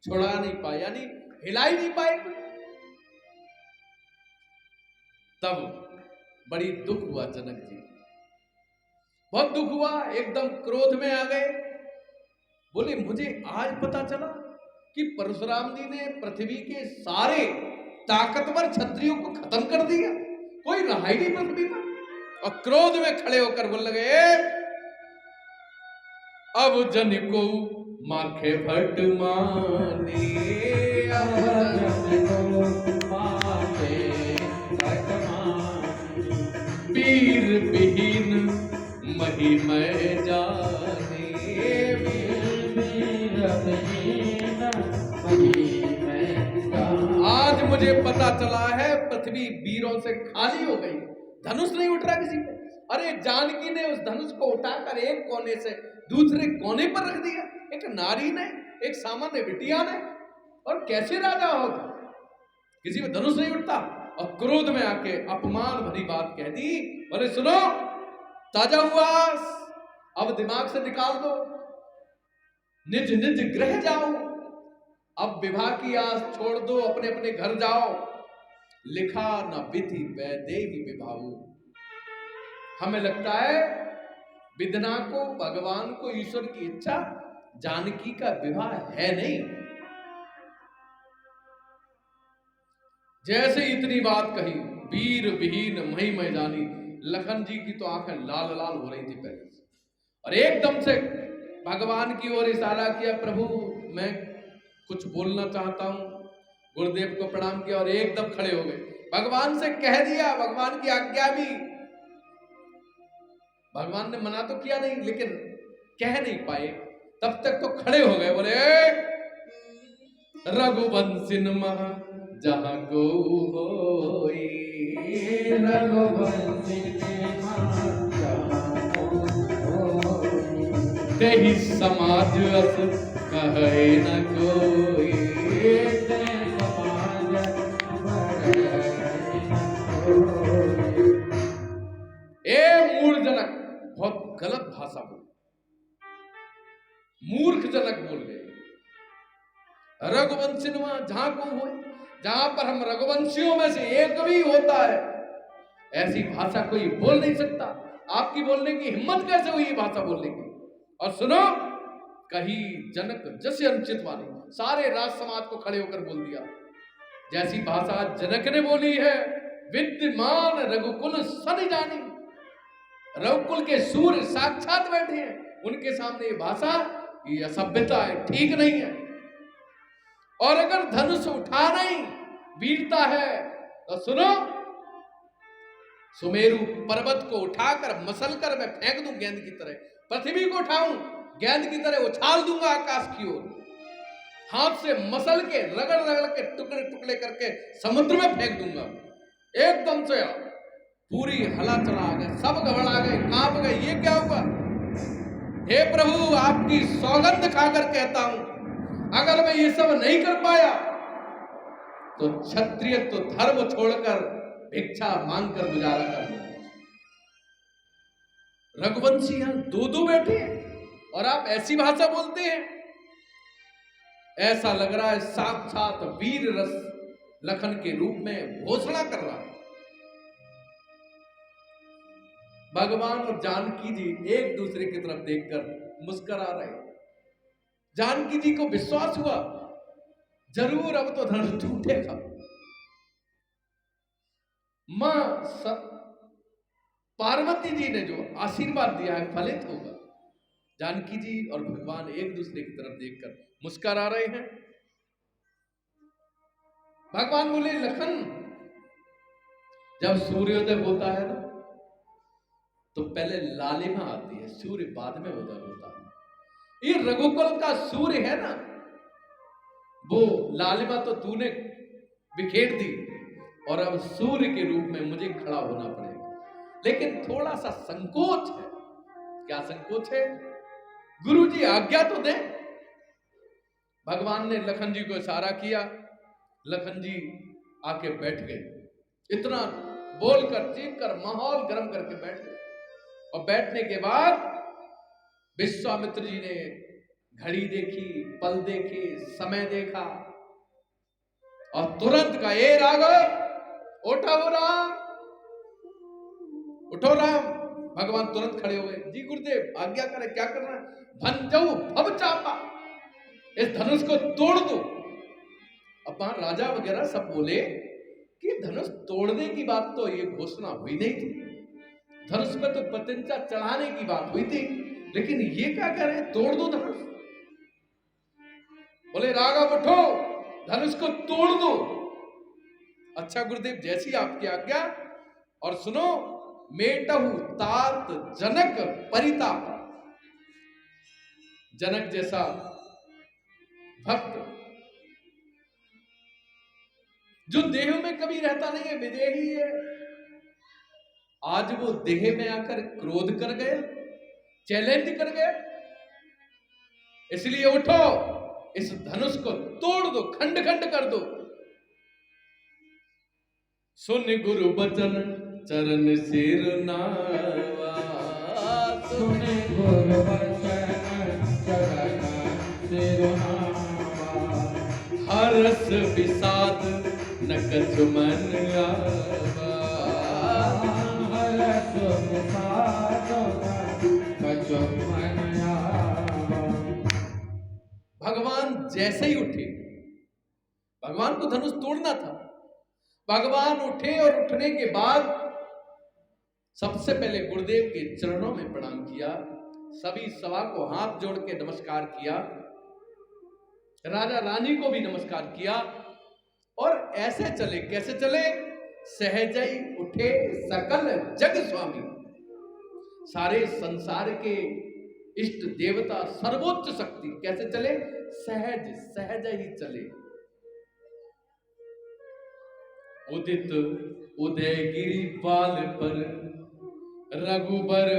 छुड़ा नहीं पाए, यानी हिला ही नहीं पाए। तब बड़ी दुख हुआ जनक जी, बहुत दुख हुआ, एकदम क्रोध में आ गए। बोले मुझे आज पता चला कि परशुराम जी ने पृथ्वी के सारे ताकतवर क्षत्रियों को खत्म कर दिया, कोई रहा ही नहीं पृथ्वी पर। और क्रोध में खड़े होकर बोलने लगे, अब जन को माखे भट माने, अब जन को माखे भट माने, पीर विहीन महिमय जाने, पीर विहीन महिमय जाने। आज मुझे पता चला है पृथ्वी वीरों से खाली हो गई, धनुष नहीं उठ रहा किसी पे। अरे जानकी ने उस धनुष को उठाकर एक कोने से दूसरे कोने पर रख दिया, एक नारी ने, एक सामान्य बिटिया ने। और कैसे राजा हो, किसी में धनुष नहीं उठता। और क्रोध में आके अपमान भरी बात कह दी। बोले सुनो, ताजा हुआ, अब दिमाग से निकाल दो, निज निज गृह जाओ, अब विवाह की आस छोड़ दो, अपने अपने घर जाओ। लिखा न विधि वैदेही विभाऊ। हमें लगता है विधना को, भगवान को, ईश्वर की इच्छा जानकी का विवाह है नहीं। जैसे इतनी बात कही, वीर विहीन महिमय जानी, लखन जी की तो आंखें लाल लाल हो रही थी पहले से। और एकदम से भगवान की ओर इशारा किया, प्रभु मैं कुछ बोलना चाहता हूं। गुरुदेव को प्रणाम किया और एकदम खड़े हो गए। भगवान से कह दिया, भगवान की आज्ञा भी, भगवान ने मना तो किया नहीं लेकिन कह नहीं पाए, तब तक तो खड़े हो गए। बोले रघुवंशिन महा जहां को होई, रघुवंशिन महा जहां को होई, तेहि समाज अस कहे न कोई, तेहि समाज कहे न कोई। ए मूल जनक बहुत गलत भाषा बोल, मूर्ख जनक बोल गए। रघुवंशिन महा जहां को होई, जहां पर हम रघुवंशियों में से एक भी होता है, ऐसी भाषा कोई बोल नहीं सकता। आपकी बोलने की हिम्मत कैसे हुई ये भाषा बोलने की। और सुनो, कही जनक जैसे अनुचित वाली, सारे राज समाज को खड़े होकर बोल दिया। जैसी भाषा जनक ने बोली है, विद्यमान रघुकुल सन जानी, रघुकुल के सूर्य साक्षात बैठे हैं, उनके सामने ये भाषा, ये असभ्यता है, ठीक नहीं है। और अगर धनुष उठा नहीं, वीरता है, तो सुनो, सुमेरु पर्वत को उठाकर मसलकर मैं फेंक दूं गेंद की तरह, पृथ्वी को उठाऊं गेंद की तरह उछाल दूंगा आकाश की ओर, हाथ से मसल के रगड़ रगड़ के टुकड़े टुकड़े करके समुद्र में फेंक दूंगा। एकदम से पूरी हला चला आ गए, सब घबरा गए, कांप गए, ये क्या हुआ। हे प्रभु, आपकी सौगंध खाकर कहता हूं, अगर मैं ये सब नहीं कर पाया तो क्षत्रिय तो धर्म छोड़कर भिक्षा मांगकर गुजारा कर दूंगा। रघुवंशी यहां दो दो बैठे हैं और आप ऐसी भाषा बोलते हैं। ऐसा लग रहा है साक्षात वीर रस लखन के रूप में घोषणा कर रहा है। भगवान और जानकी जी एक दूसरे की तरफ देखकर मुस्कुरा रहे। जानकी जी को विश्वास हुआ, जरूर अब तो धनुष टूटेगा, मां पार्वती जी ने जो आशीर्वाद दिया है फलित होगा। जानकी जी और भगवान एक दूसरे की तरफ देखकर मुस्कुरा रहे हैं। भगवान बोले, लखन, जब सूर्योदय होता है ना, तो पहले लालिमा आती है, सूर्य बाद में उदय होता है। ये रघुकुल का सूर्य है ना, वो लालिमा तो तूने बिखेर दी और अब सूर्य के रूप में मुझे खड़ा होना पड़ेगा। लेकिन थोड़ा सा संकोच है। क्या संकोच है? गुरुजी आज्ञा तो दें। भगवान ने लखन जी को इशारा किया, लखन जी आके बैठ गए। इतना बोलकर चीख कर माहौल गर्म करके बैठ गए। और बैठने के बाद विश्वामित्र जी ने घड़ी देखी, पल देखे, समय देखा और तुरंत कहा, ए राघव, उठो राम, उठो राम। भगवान तुरंत खड़े हो गए। जी गुरुदेव, आज्ञा करें, क्या करना है? भंजऊ भव चापा, इस धनुष को तोड़ दो। अब वहां राजा वगैरह सब बोले कि धनुष तोड़ने की बात तो ये घोषणा हुई नहीं थी, धनुष पे तो प्रतिज्ञा चढ़ाने की बात हुई थी, लेकिन ये क्या कह रहे हैं, तोड़ दो धनुष। बोले राघव उठो, धनुष को तोड़ दो। अच्छा गुरुदेव, जैसी आपकी आज्ञा। और सुनो, मेटहु तात जनक परिताप, जनक जैसा भक्त जो देह में कभी रहता नहीं है विदेही है, आज वो देह में आकर क्रोध कर गया, चैलेंज कर गया। इसलिए उठो, इस धनुष को तोड़ दो, खंड खंड कर दो। सुन गुरु बचन चरण सिर नावा, सुन गुरु वचन चरण सिर नावा, हरस विषाद न कछु मन आवा, हरस विषाद न कछु मन आवा। भगवान जैसे ही उठे, भगवान को धनुष तोड़ना था, भगवान उठे और उठने के बाद सबसे पहले गुरुदेव के चरणों में प्रणाम किया, सभी सभा को हाथ जोड़ के नमस्कार किया, राजा रानी को भी नमस्कार किया और ऐसे चले। कैसे चले? सहजई उठे सकल जग स्वामी, सारे संसार के इष्ट देवता सर्वोच्च शक्ति। कैसे चले? सहज सहज ही चले। उदित उदयगिरि बाल पर रघुबर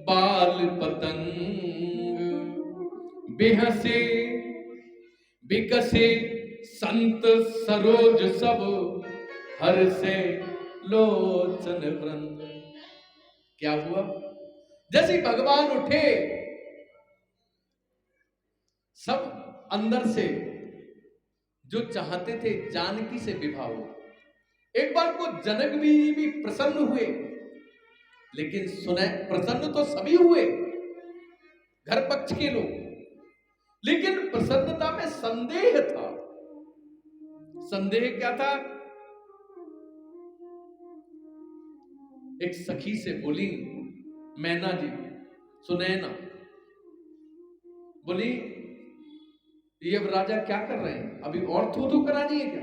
बाल पतंग, बेहसे विकसे संत सरोज सब, हर से लोचन वृंद। क्या हुआ? जैसे ही भगवान उठे, सब अंदर से जो चाहते थे जानकी से विवाह हो। एक बार को जनक भी प्रसन्न हुए, लेकिन सुने प्रसन्न तो सभी हुए, घर पक्ष के लोग, लेकिन प्रसन्नता में संदेह था। संदेह क्या था? एक सखी से बोली, मैना जी, सुनैना बोली, ये राजा क्या कर रहे हैं? अभी और थू करानी है क्या?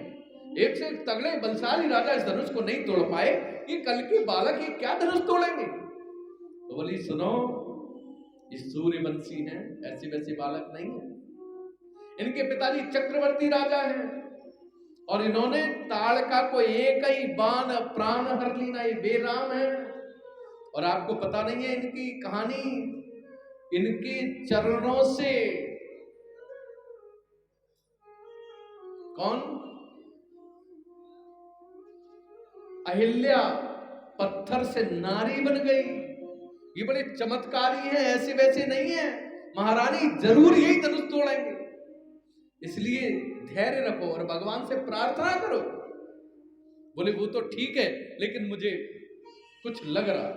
एक से एक तगड़े बलशाली राजा इस धनुष को नहीं तोड़ पाए, ये कल के बालक ये क्या धनुष तोड़ेंगे? तो बोली, सुनो, ये सूर्यवंशी हैं, ऐसी वैसी बालक नहीं है। इनके पिताजी चक्रवर्ती राजा हैं और इन्होंने ताड़का को एक ही बाण प्राण हर लीना, ये बेराम है। और आपको पता नहीं है इनकी कहानी, इनके चरणों से कौन? अहिल्या पत्थर से नारी बन गई। ये बड़े चमत्कारी हैं, ऐसे वैसे नहीं है। महारानी जरूर यही धनुष तोड़ेंगे, इसलिए धैर्य रखो और भगवान से प्रार्थना करो। बोले, वो तो ठीक है, लेकिन मुझे कुछ लग रहा।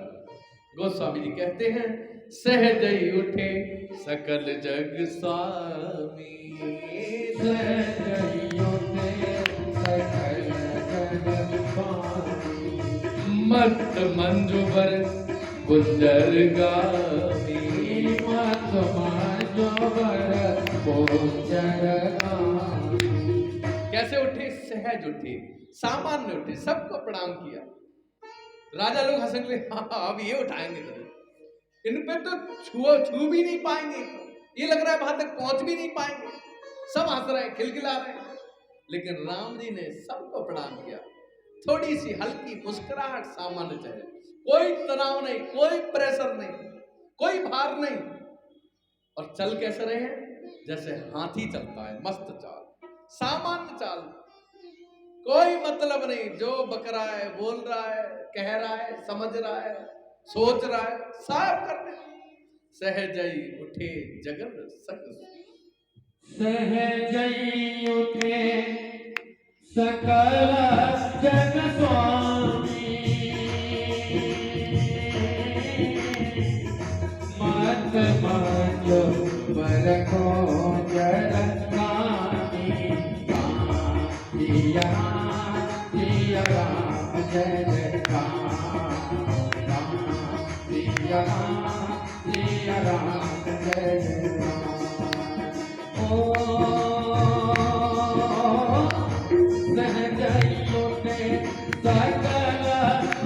गोस्वामी जी कहते हैं, सहजई उठे सकल जग स्वामी, सहजई उठे सकल जग स्वामी, मत मंजुबर गुंजर गामी, मत मंजुबर गुंजर गामी। कैसे उठे? सहज उठे, सामान्य उठे, सबको प्रणाम किया। राजा लोग हंसने लगे, हाँ अब ये उठाएंगे तो इन पे तो छू भी नहीं पाएंगे, ये लग रहा है वहां तक पहुंच भी नहीं पाएंगे। सब हंस रहे हैं, खिलखिला रहे हैं, लेकिन राम जी ने सबको प्रणाम किया। थोड़ी सी हल्की मुस्कुराहट, सामान्य चेहरे, कोई तनाव नहीं, कोई प्रेशर नहीं, कोई भार नहीं। और चल कैसे रहे हैं? जैसे हाथी चलता है, मस्त चाल, सामान्य चाल, कोई मतलब नहीं। जो बक रहा है, बोल रहा है, कह रहा है, समझ रहा है, सोच रहा है, सब करते। सहजई उठे जगन सकल, सहजई उठे सकल जग स्वामी, मत मंजो बरखो जरगामी, सिया सिया राम जय राम, सिया सिया राम जय राम। ओ सहजई उठे सकल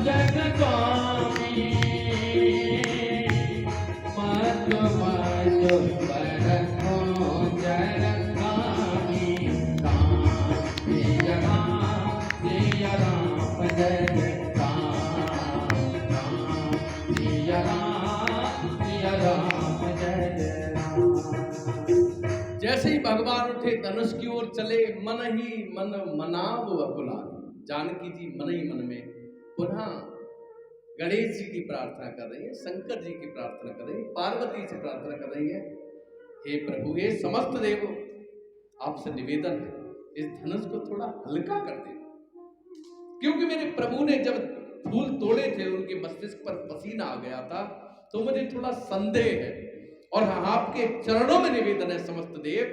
जग स्वामी, मत मंजो बरखो जरगामी, सिया जैसे ही भगवान उठे धनुष की ओर चले, मन ही मन मनाव अकुलानी। जानकी जी मन ही मन में पुनः गणेश जी की प्रार्थना कर रही है, शंकर जी की प्रार्थना कर रही है, पार्वती से प्रार्थना कर रही है, हे प्रभु, हे समस्त देव, आपसे निवेदन है इस धनुष को थोड़ा हल्का कर दे, क्योंकि मेरे प्रभु ने जब फूल तोड़े थे उनके मस्तिष्क पर पसीना आ गया था, तो मुझे थोड़ा संदेह है, और आपके चरणों में निवेदन है समस्त देव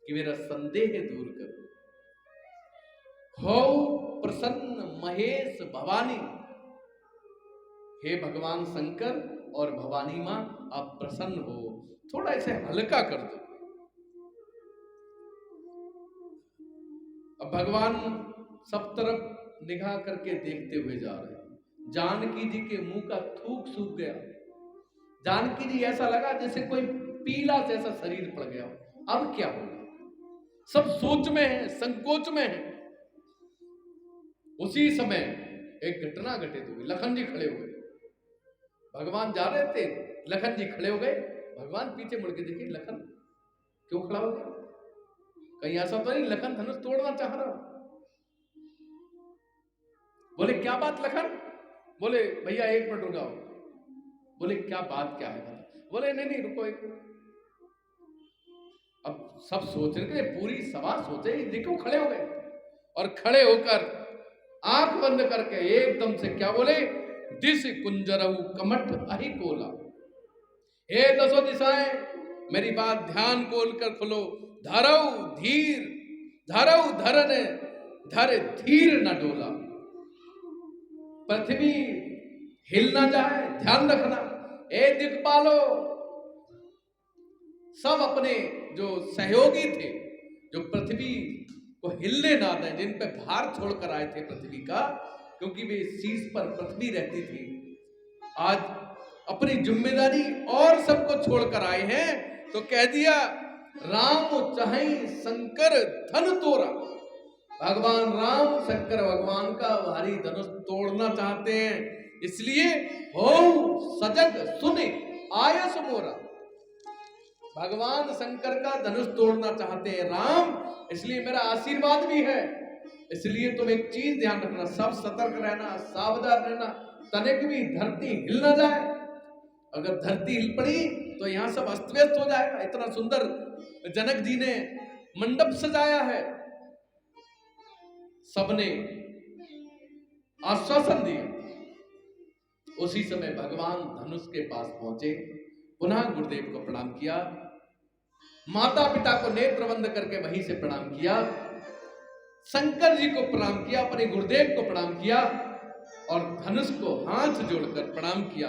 कि मेरा संदेह दूर करो। हो प्रसन्न महेश भवानी, हे भगवान शंकर और भवानी मां, आप प्रसन्न हो, थोड़ा इसे हल्का कर दो। अब भगवान सब तरफ निगाह करके देखते हुए जा रहे हैं। जानकी जी के मुंह का थूक सूख गया। जानकी जी ऐसा लगा जैसे कोई पीला जैसा शरीर पड़ गया। अब क्या होगा? सब सोच में है, संकोच में है। उसी समय एक घटना घटित हुई। लखन जी खड़े हुए, भगवान जा रहे थे, लखन जी खड़े हो गए। भगवान पीछे मुड़ के देखिए, लखन क्यों खड़ा हो गया? कहीं ऐसा तो नहीं लखन धनुष तोड़ना चाह रहा? बोले क्या बात लखन? बोले भैया एक मिनट रुकाओ। बोले क्या बात क्या है? बोले नहीं नहीं रुको एक। अब सब सोच रहे, पूरी सभा सोचे ये क्यों खड़े हो गए, और खड़े होकर आंख बंद करके एकदम से क्या बोले, दिस कुंजरऊ कमठ अहि कोला। हे दसों दिशाएं, मेरी बात ध्यान खोल कर खुलो। धरऊ धीर, धरऊ धरन धर धीर न डोला। पृथ्वी हिल ना जाए, ध्यान रखना। ए दिक्पालो, सब अपने जो सहयोगी थे, जो पृथ्वी को हिलने ना दें, जिन पे भार छोड़कर आए थे पृथ्वी का, क्योंकि वे शीश पर पृथ्वी रहती थी, आज अपनी जिम्मेदारी और सबको छोड़कर आए हैं, तो कह दिया राम चाहे शंकर धन तोड़ा। भगवान राम शंकर भगवान का भारी धनुष तोड़ना चाहते हैं, इसलिए हो सजग सुने आयस मोरा। भगवान शंकर का धनुष तोड़ना चाहते हैं राम, इसलिए मेरा आशीर्वाद भी है। इसलिए तुम एक चीज ध्यान रखना, सब सतर्क रहना, सावधान रहना, तनिक भी धरती हिल ना जाए। अगर धरती हिल पड़ी तो यहां सब अस्त व्यस्त हो जाएगा। इतना सुंदर जनक जी ने मंडप सजाया है, सबने आश्वासन दिया। उसी समय भगवान धनुष के पास पहुंचे, पुनः गुरुदेव को प्रणाम किया, माता पिता को नेत्र बंद करके वहीं से प्रणाम किया, शंकर जी को प्रणाम किया, अपने गुरुदेव को प्रणाम किया, और धनुष को हाथ जोड़कर प्रणाम किया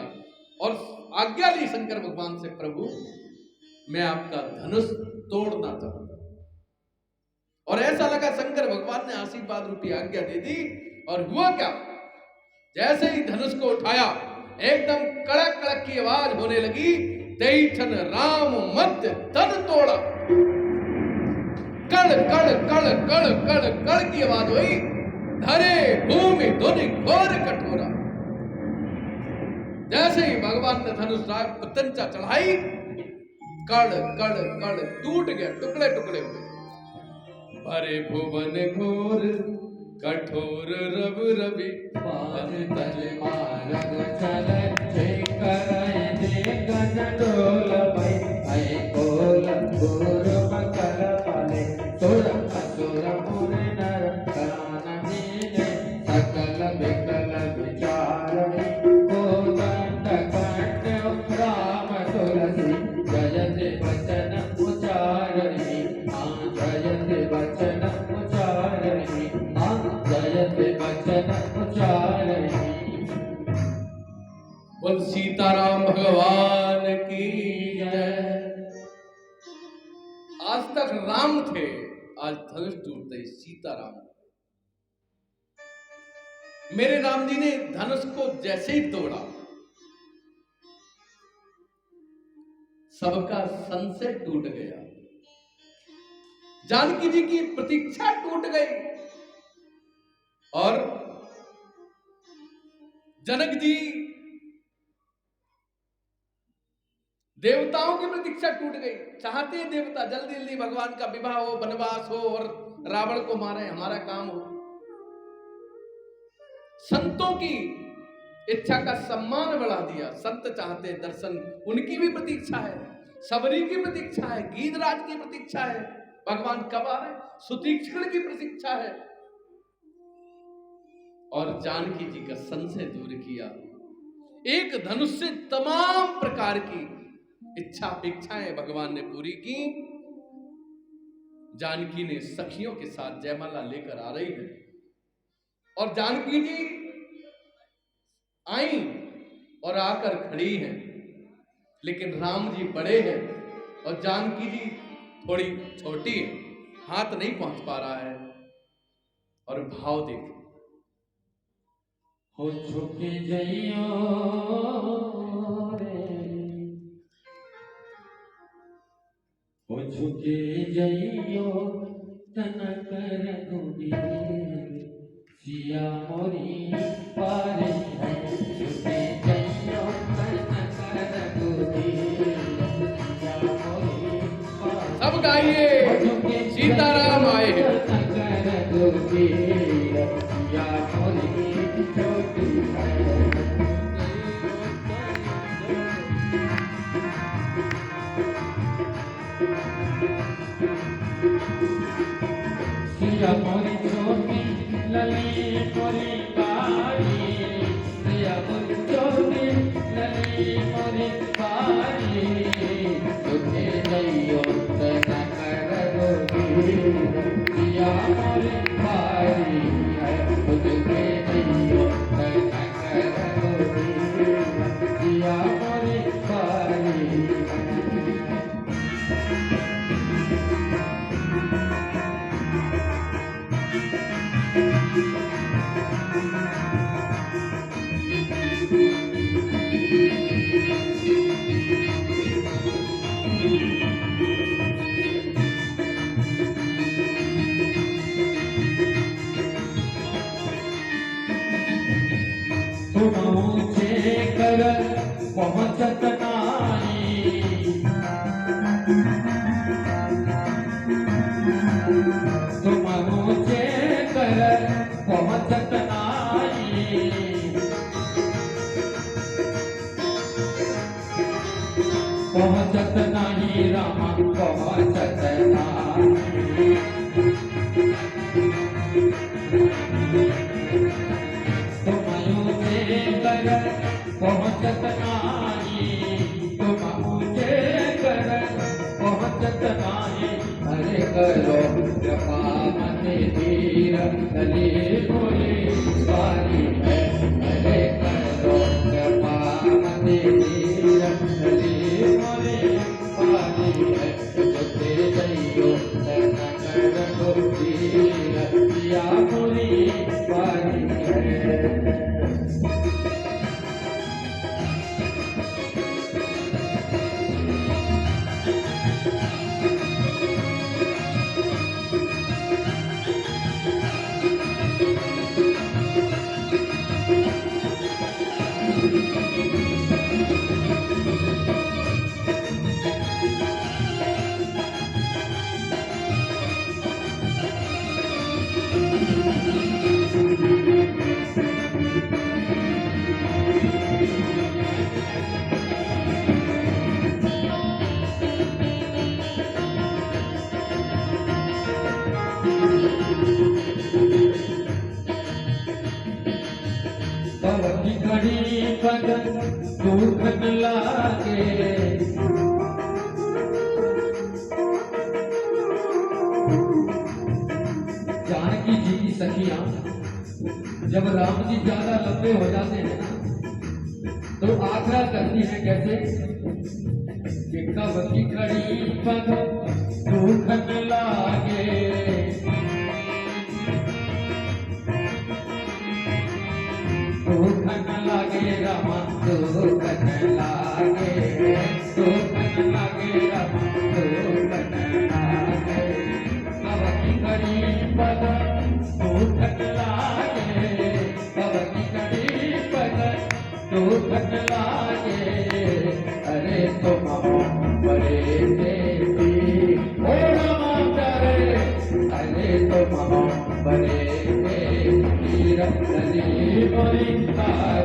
और आज्ञा ली शंकर भगवान से, प्रभु मैं आपका धनुष तोड़ना चाहता हूं। और ऐसा लगा शंकर भगवान ने आशीर्वाद रूपी आज्ञा दे दी। और हुआ क्या, जैसे ही धनुष को उठाया, एकदम कड़क कड़क की आवाज होने लगी, तेईठन राम मध्य तन तोड़ा। कड़ कड़ कड़ कड़ कड़ कड़ की आवाज हुई, धरे भूमि धुनि घोर कठोरा। जैसे ही भगवान ने धनुष पतंचा चढ़ाई, कड़ कड़ कड़ टूट गया, टुकड़े टुकड़े हुए। भरे भुवन घोर कठोर रव रवि, पार तल मारग चल जय कराय दे गन डोल भई, ऐ कोल गुरु मकर पाले, सुर असुर मुर नर प्राण हीने, सकल विकल विचारहि, कोदंड कंठ राम तुलसी, जयति वचन उचारहि, जयति वचन उचारहि, जयति वचन उचारहि। बोल सीताराम भगवान की जय। आज तक राम थे, आज धनुष टूटते सीताराम। मेरे राम जी ने धनुष को जैसे ही तोड़ा, सबका संशय टूट गया, जानकी जी की प्रतीक्षा टूट गई, और जनक जी देवताओं देवताओं की प्रतीक्षा टूट गई। चाहते हैं देवता जल्दी जल्दी भगवान का विवाह हो, वनवास हो और रावण को मारे, हमारा काम हो। संतों की इच्छा का सम्मान बढ़ा दिया। संत चाहते हैं दर्शन, उनकी भी प्रतीक्षा है, सबरी की प्रतीक्षा है, गीधराज की प्रतीक्षा है, भगवान कब आ रहे, सुतीक्षण की प्रतीक्षा है। और जानकी जी का संशय दूर किया। एक धनुष से तमाम प्रकार की इच्छा अपेक्षाएं भगवान ने पूरी की। जानकी ने सखियों के साथ जयमाला लेकर आ रही है और जानकी जी आई और आकर खड़ी हैं, लेकिन राम जी बड़े हैं और जानकी जी थोड़ी छोटी है, हाथ नहीं पहुंच पा रहा है। और भाव देखो, हो झुकी जइयो रे, हो झुकी जइयो तनक रघुबीर, सिया मोरी पारे है, झुकी जइयो तनक रघुबीर, सिया मोरी पारे। सब गाइए, सीताराम आए हैं। तनक रघुबीर, सिया मोरी छोटी है। सिया मोरी छोटी लली मोरी कारी, सिया मोरी छोटी लली मोरी कारी, तुझे जइयो तनक रघुबीर, सिया मोरी कारी है, तुझे जइयो तनक रघुबीर, सिया मोरी कारी है। तुम ऊंचे कर पहुंचत नाई, तुम ऊंचे कर पहुंचत नाई, पहुंचत नाही रामा पहुंचत नाही। तुम ऊंचे कर पहुंचत नाही, तुम ऊंचे कर पहुंचत नाही, हरे करो कृपा मते धीर, लली मोरी पारी है, हरे करो कृपा मते धीर, लली मोरी पारी है, तुझे जइयो तनक रघुबीर, सिया मोरी पारी है। पवनी घड़ी पग दुख न लागे, जानकी जी की सखियां जब राम जी ज्यादा लंबे हो जाते हैं ना, तो आग्रह करती है कैसे कि कब की घड़ी पग दुख न लागे, दुख न लागे रामा दुख न लागे, दुख न लागे रामा दुख न लागे, कब की घड़ी पग दुख न लागे, कब की घड़ी पग दुख न लागे, अरे तुम गोविंदा